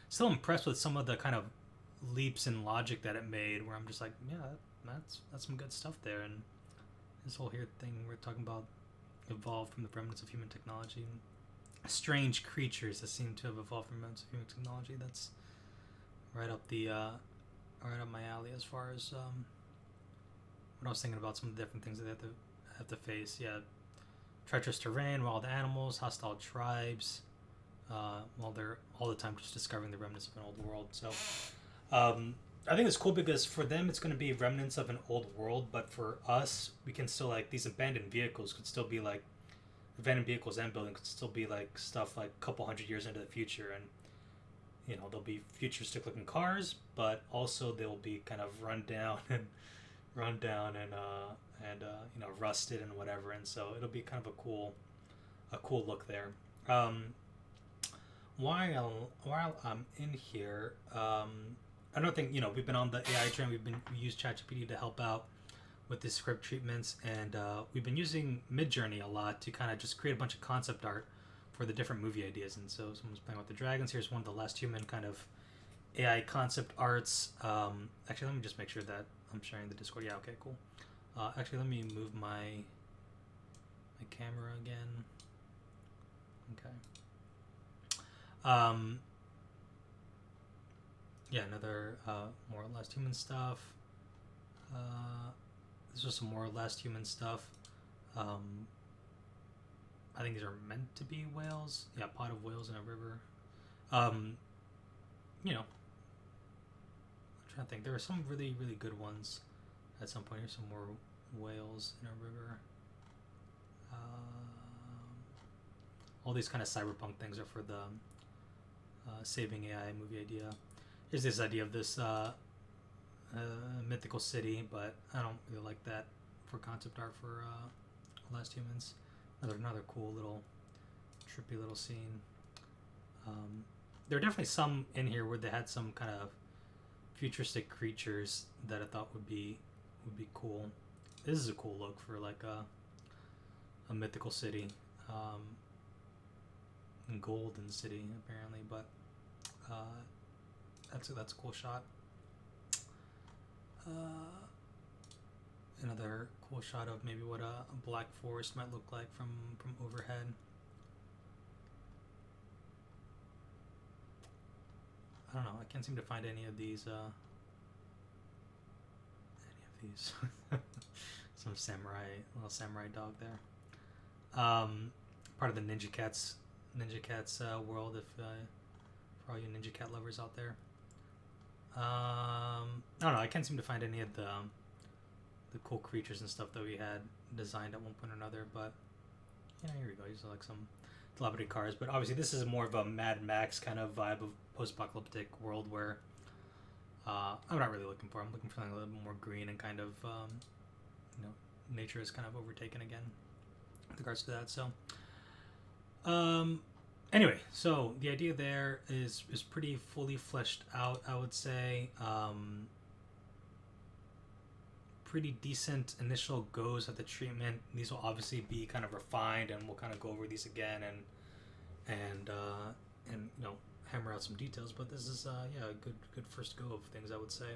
S1: still impressed with some of the kind of leaps in logic that it made, where I'm just like, yeah, that's some good stuff there. And this whole here thing we're talking about evolved from the remnants of human technology. Strange creatures that seem to have evolved from remnants of human technology. That's right up my alley as far as what I was thinking about, some of the different things that they have to face. Yeah, treacherous terrain, wild animals, hostile tribes. While they're all the time just discovering the remnants of an old world. So I think it's cool because for them it's going to be remnants of an old world, but for us we can still, like, these abandoned vehicles could still be like abandoned vehicles and buildings could still be like stuff like a couple hundred years into the future, and they'll be futuristic looking cars, but also they'll be kind of run down and rusted and whatever, and so it'll be kind of a cool look there. While I'm in here, I don't think, we've been on the AI train. We used ChatGPT to help out with the script treatments, and we've been using Midjourney a lot to kind of just create a bunch of concept art for the different movie ideas. And so someone's playing with the dragons. Here's one of the Last Human kind of AI concept arts. Actually, let me just make sure that I'm sharing the Discord. Yeah, okay, cool. Actually, let me move my camera again. Okay. Yeah, another more or less human stuff. This was some more or less human stuff. I think these are meant to be whales. Yeah, pod of whales in a river. You know, I'm trying to think. There were some really, really good ones at some point. Here's some more whales in a river. All these kind of cyberpunk things are for the saving AI movie idea. Here's this idea of this mythical city, but I don't really like that for concept art for Last Humans. Another cool little trippy little scene. There are definitely some in here where they had some kind of futuristic creatures that I thought would be cool. This is a cool look for like a mythical city, golden city apparently, but that's a cool shot. Another cool shot of maybe what a black forest might look like from overhead. I don't know. I can't seem to find any of these. Some little samurai dog there. Part of the Ninja Cats world. If for all you Ninja Cat lovers out there. I don't know. I can't seem to find any of the cool creatures and stuff that we had designed at one point or another. But yeah, here we go. These are like some dilapidated cars. But obviously, this is more of a Mad Max kind of vibe of post-apocalyptic world where I'm not really looking for. I'm looking for something a little bit more green and kind of nature is kind of overtaken again with regards to that. So anyway, so the idea there is pretty fully fleshed out, I would say. Pretty decent initial goes at the treatment. These will obviously be kind of refined, and we'll kind of go over these again and hammer out some details. But this is a good first go of things, I would say.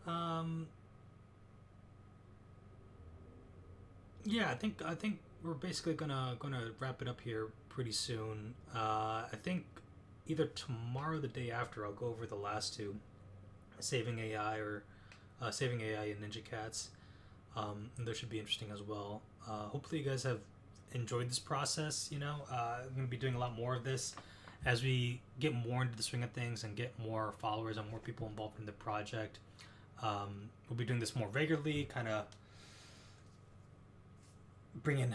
S1: I think we're basically gonna wrap it up here pretty soon. I think either tomorrow or the day after I'll go over the last two, Saving AI or Saving AI and Ninja Cats. And those should be interesting as well. Hopefully you guys have enjoyed this process. I'm going to be doing a lot more of this as we get more into the swing of things and get more followers and more people involved in the project. We'll be doing this more regularly, kind of doing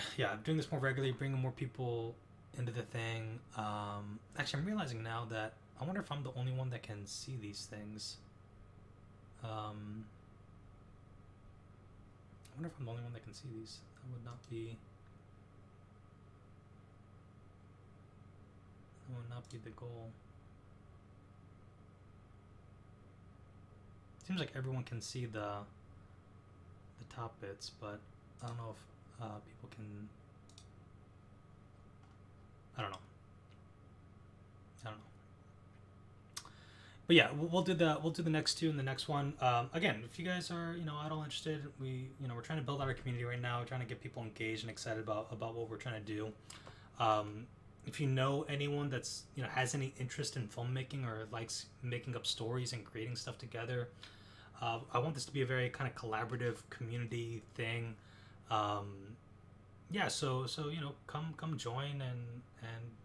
S1: this more regularly, bringing more people into the thing. Actually, I'm realizing now that I wonder if I'm the only one that can see these things. I wonder if I'm the only one that can see these. That would not be the goal. Seems like everyone can see the top bits, but I don't know if people can. I don't know. But yeah, we'll do the next two and the next one. Again, if you guys are at all interested, we're trying to build out our community right now. We're trying to get people engaged and excited about what we're trying to do. If you know anyone that's has any interest in filmmaking or likes making up stories and creating stuff together, I want this to be a very kind of collaborative community thing. So come join and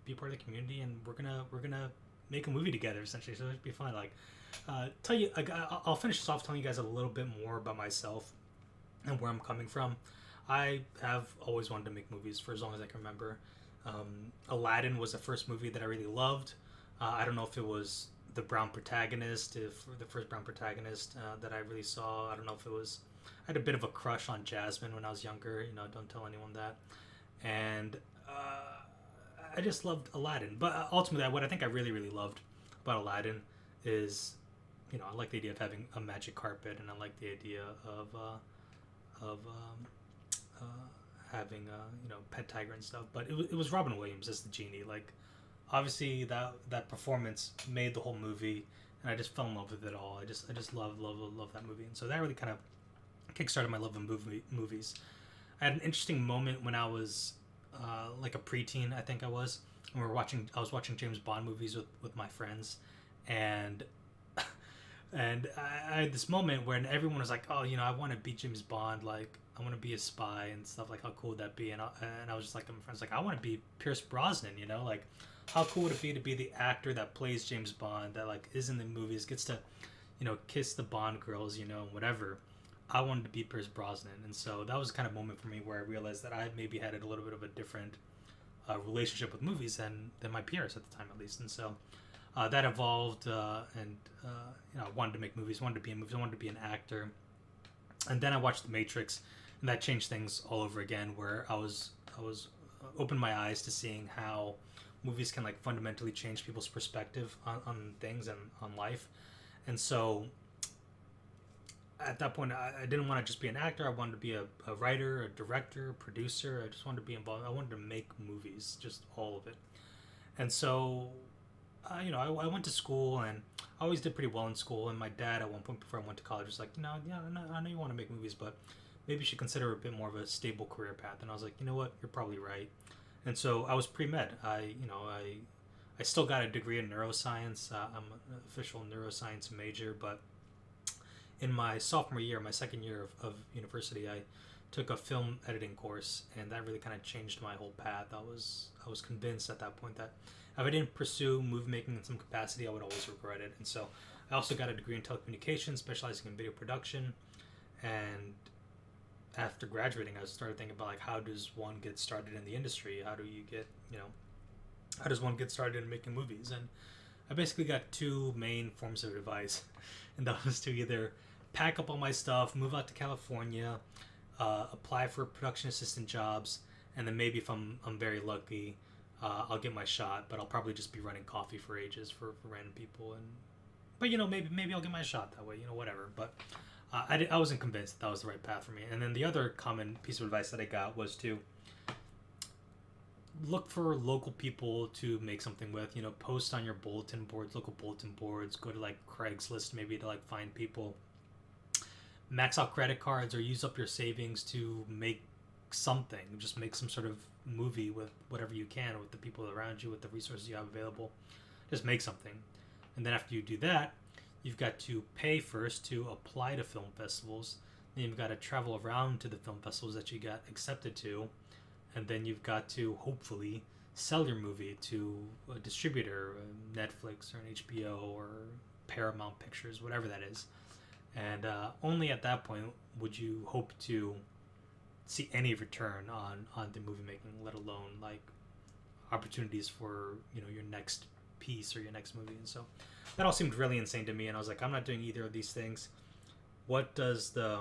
S1: be part of the community, and we're gonna make a movie together essentially. So it'd be fun. I'll finish this off telling you guys a little bit more about myself and where I'm coming from. I have always wanted to make movies for as long as I can remember. Aladdin was the first movie that I really loved. I don't know if it was the brown protagonist, the first brown protagonist that I really saw. I don't know if it was. I had a bit of a crush on Jasmine when I was younger. Don't tell anyone that. And I just loved Aladdin. But ultimately, what I think I really, really loved about Aladdin is, I like the idea of having a magic carpet, and I like the idea of having pet tiger and stuff. But it was Robin Williams as the genie. Like, obviously that performance made the whole movie, and I just fell in love with it all. I just love that movie, and so that really kind of kickstarted my love of movies. I had an interesting moment when I was like a preteen, I think I was, and I was watching James Bond movies with my friends, and I had this moment when everyone was like, "Oh, I want to be James Bond. Like, I want to be a spy and stuff. Like, how cool would that be?" And I was just like, to my friends, like, "I want to be Pierce Brosnan. Like, how cool would it be to be the actor that plays James Bond, that like is in the movies, gets to, kiss the Bond girls, whatever." I wanted to be Pierce Brosnan, and so that was kind of a moment for me where I realized that I maybe had a little bit of a different relationship with movies than my peers at the time, at least, and so. That evolved, and I wanted to make movies, wanted to be in movies, I wanted to be an actor, and then I watched The Matrix, and that changed things all over again. Where I was opened my eyes to seeing how movies can like fundamentally change people's perspective on things and on life, and so at that point I didn't want to just be an actor. I wanted to be a writer, a director, producer. I just wanted to be involved. I wanted to make movies, just all of it, and so. I went to school and I always did pretty well in school. And my dad, at one point before I went to college, was like, yeah, I know you want to make movies, but maybe you should consider a bit more of a stable career path. And I was like, you know what, you're probably right. And so I was pre-med. I still got a degree in neuroscience. I'm an official neuroscience major, but in my sophomore year, my second year of university, I took a film editing course, and that really kind of changed my whole path. I was convinced at that point that if I didn't pursue movie making in some capacity, I would always regret it. And so I also got a degree in telecommunications, specializing in video production. And after graduating, I started thinking about like, how does one get started in the industry? How do you get, how does one get started in making movies? And I basically got two main forms of advice, and that was to either pack up all my stuff, move out to California, apply for production assistant jobs, and then maybe if I'm very lucky, I'll get my shot. But I'll probably just be running coffee for ages for random people, but maybe I'll get my shot that way, whatever. But I wasn't convinced that was the right path for me. And then the other common piece of advice that I got was to look for local people to make something with. Post on your bulletin boards, local bulletin boards. Go to like Craigslist maybe to like find people. Max out credit cards or use up your savings to make something. Just make some sort of movie with whatever you can, with the people around you, with the resources you have available. Just make something. And then after you do that, you've got to pay first to apply to film festivals. Then you've got to travel around to the film festivals that you got accepted to. And then you've got to hopefully sell your movie to a distributor, Netflix or an HBO or Paramount Pictures, whatever that is. And only at that point would you hope to see any return on the movie making, let alone like opportunities for your next piece or your next movie. And so that all seemed really insane to me, and I was like, I'm not doing either of these things. What does I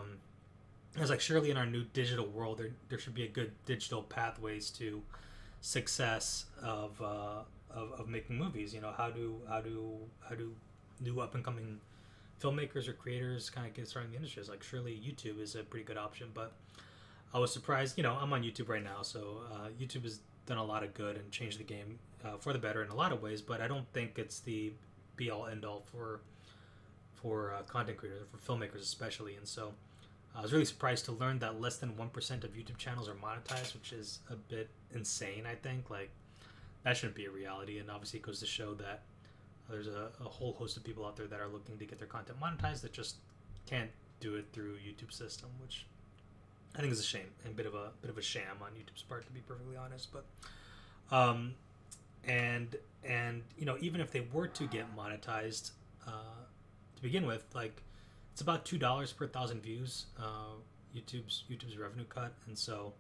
S1: was like, surely in our new digital world there should be a good digital pathways to success of making movies. How do new up and coming filmmakers or creators kind of get started in the industry? It's like, surely YouTube is a pretty good option. But I was surprised. I'm on YouTube right now, so YouTube has done a lot of good and changed the game for the better in a lot of ways. But I don't think it's the be all end all for content creators, for filmmakers especially. And so I was really surprised to learn that less than 1% of YouTube channels are monetized, which is a bit insane. I think like that shouldn't be a reality, and obviously it goes to show that there's a whole host of people out there that are looking to get their content monetized that just can't do it through YouTube system, which I think is a shame and a bit of a sham on YouTube's part, to be perfectly honest. But and even if they were to get monetized to begin with, like it's about $2 per 1,000 views, YouTube's revenue cut. And so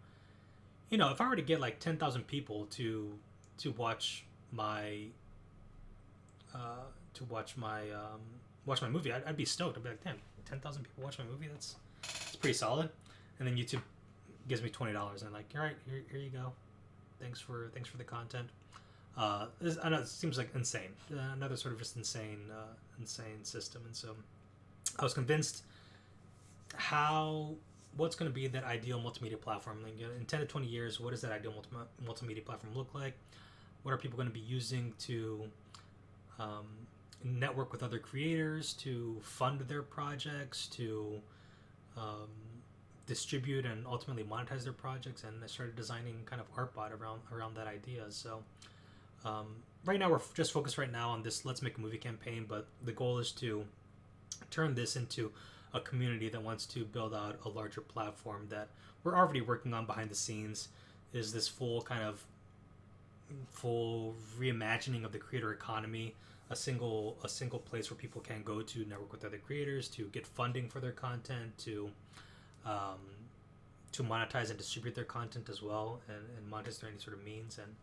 S1: if I were to get like 10,000 people to watch my watch my movie, I'd be stoked. I'd be like, damn, 10,000 people watch my movie, that's pretty solid. And then YouTube gives me $20 and I'm like, all right, here you go, thanks for the content. I know it seems like insane, another sort of just insane system. And so I was convinced what's going to be that ideal multimedia platform. Like, in 10 to 20 years, what does that ideal multimedia platform look like? What are people going to be using to network with other creators, to fund their projects, to um, distribute and ultimately monetize their projects. And I started designing kind of Artbot around that idea. So right now we're just focused right now on this Let's Make a Movie campaign, but the goal is to turn this into a community that wants to build out a larger platform that we're already working on behind the scenes. Is this full reimagining of the creator economy, a single place where people can go to network with other creators, to get funding for their content, um, to monetize and distribute their content as well, and monetize through any sort of means. And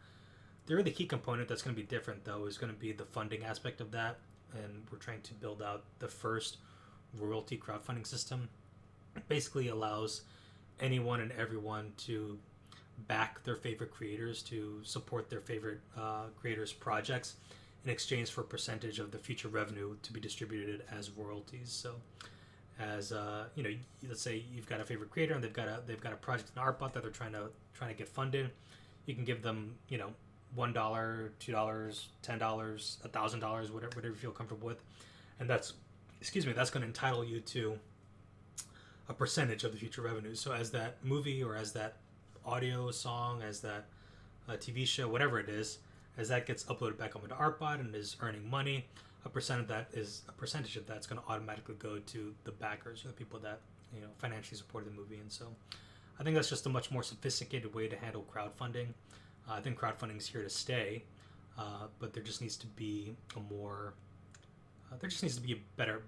S1: the really key component that's going to be different, though, is going to be the funding aspect of that. And we're trying to build out the first royalty crowdfunding system. It basically allows anyone and everyone to back their favorite creators, to support their favorite creators' projects in exchange for a percentage of the future revenue to be distributed as royalties. So, as let's say you've got a favorite creator and they've got a project in Artbot that they're trying to get funded. You can give them $1, $2, $10, $1,000, whatever you feel comfortable with, and that's going to entitle you to a percentage of the future revenue. So as that movie or as that audio song, as that TV show, whatever it is, as that gets uploaded back onto Artbot and is earning money, a percentage of that's going to automatically go to the backers or the people that financially supported the movie. And so I think that's just a much more sophisticated way to handle crowdfunding. I think crowdfunding is here to stay, but there just needs to be a better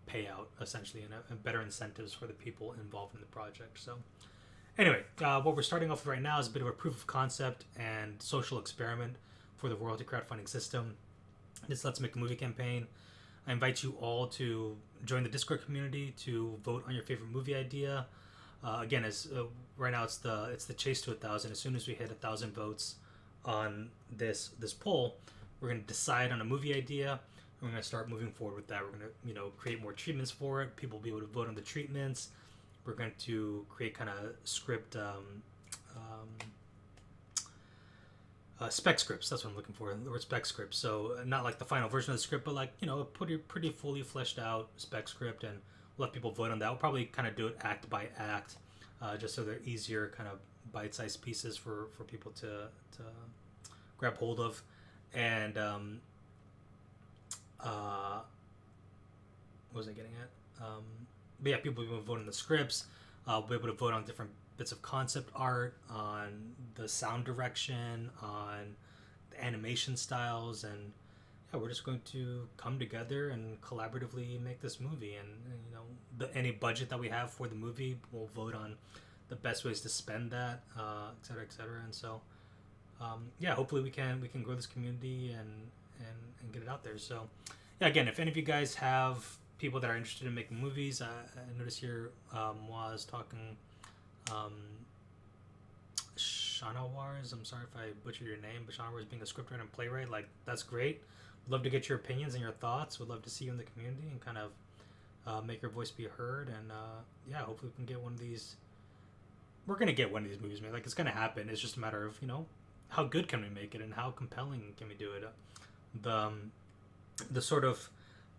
S1: payout, essentially, and better incentives for the people involved in the project. So anyway, what we're starting off with right now is a bit of a proof of concept and social experiment for the royalty crowdfunding system. This Let's Make a Movie campaign. I invite you all to join the Discord community to vote on your favorite movie idea. Again, right now it's the chase to 1,000. As soon as we hit 1,000 votes on this poll, we're going to decide on a movie idea. We're going to start moving forward with that. We're going to create more treatments for it. People will be able to vote on the treatments. We're going to create kind of script spec scripts. That's what I'm looking for. The word spec scripts. So not like the final version of the script, but like a pretty fully fleshed out spec script, and let people vote on that. We'll probably kind of do it act by act, just so they're easier kind of bite-sized pieces for people to grab hold of. And what was I getting at? But yeah, people will be able to vote on the scripts. We'll be able to vote on different bits of concept art, on the sound direction, on the animation styles, and yeah, we're just going to come together and collaboratively make this movie. And any budget that we have for the movie, we'll vote on the best ways to spend that, et cetera, et cetera. And so, yeah, hopefully we can grow this community and get it out there. So, yeah, again, if any of you guys have people that are interested in making movies, I noticed here was talking Shana Wars. I'm sorry if I butchered your name, but Shana Wars being a scriptwriter and playwright, like, that's great. Would love to get your opinions and your thoughts. Would love to see you in the community and kind of make your voice be heard. And yeah, hopefully we can get one of these. We're gonna get one of these movies made. Like, it's gonna happen. It's just a matter of how good can we make it and how compelling can we do it. The sort of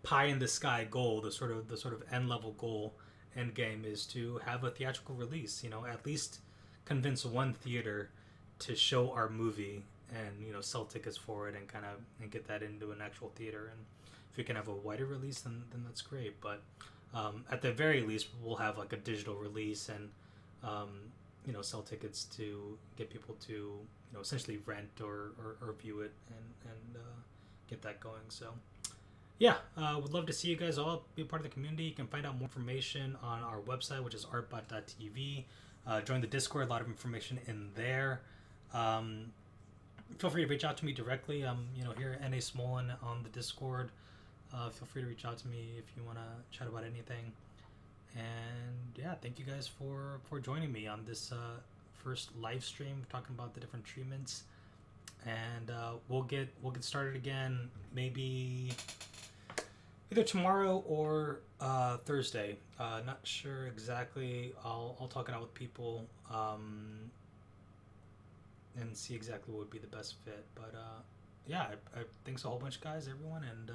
S1: pie in the sky goal, the sort of end level goal, end game, is to have a theatrical release. At least convince one theater to show our movie and sell tickets for it and get that into an actual theater. And if we can have a wider release, then that's great. But at the very least, we'll have like a digital release and sell tickets to get people to essentially rent or view it and get that going. So yeah, would love to see you guys all be a part of the community. You can find out more information on our website, which is artbot.tv. Join the Discord, a lot of information in there. Feel free to reach out to me directly. Here at NA Smolin on the Discord. Feel free to reach out to me if you want to chat about anything. And yeah, thank you guys for joining me on this first live stream talking about the different treatments. And we'll get started again maybe either tomorrow or Thursday. Not sure exactly. I'll talk it out with people and see exactly what would be the best fit. But yeah, I thanks a whole bunch, guys, everyone, and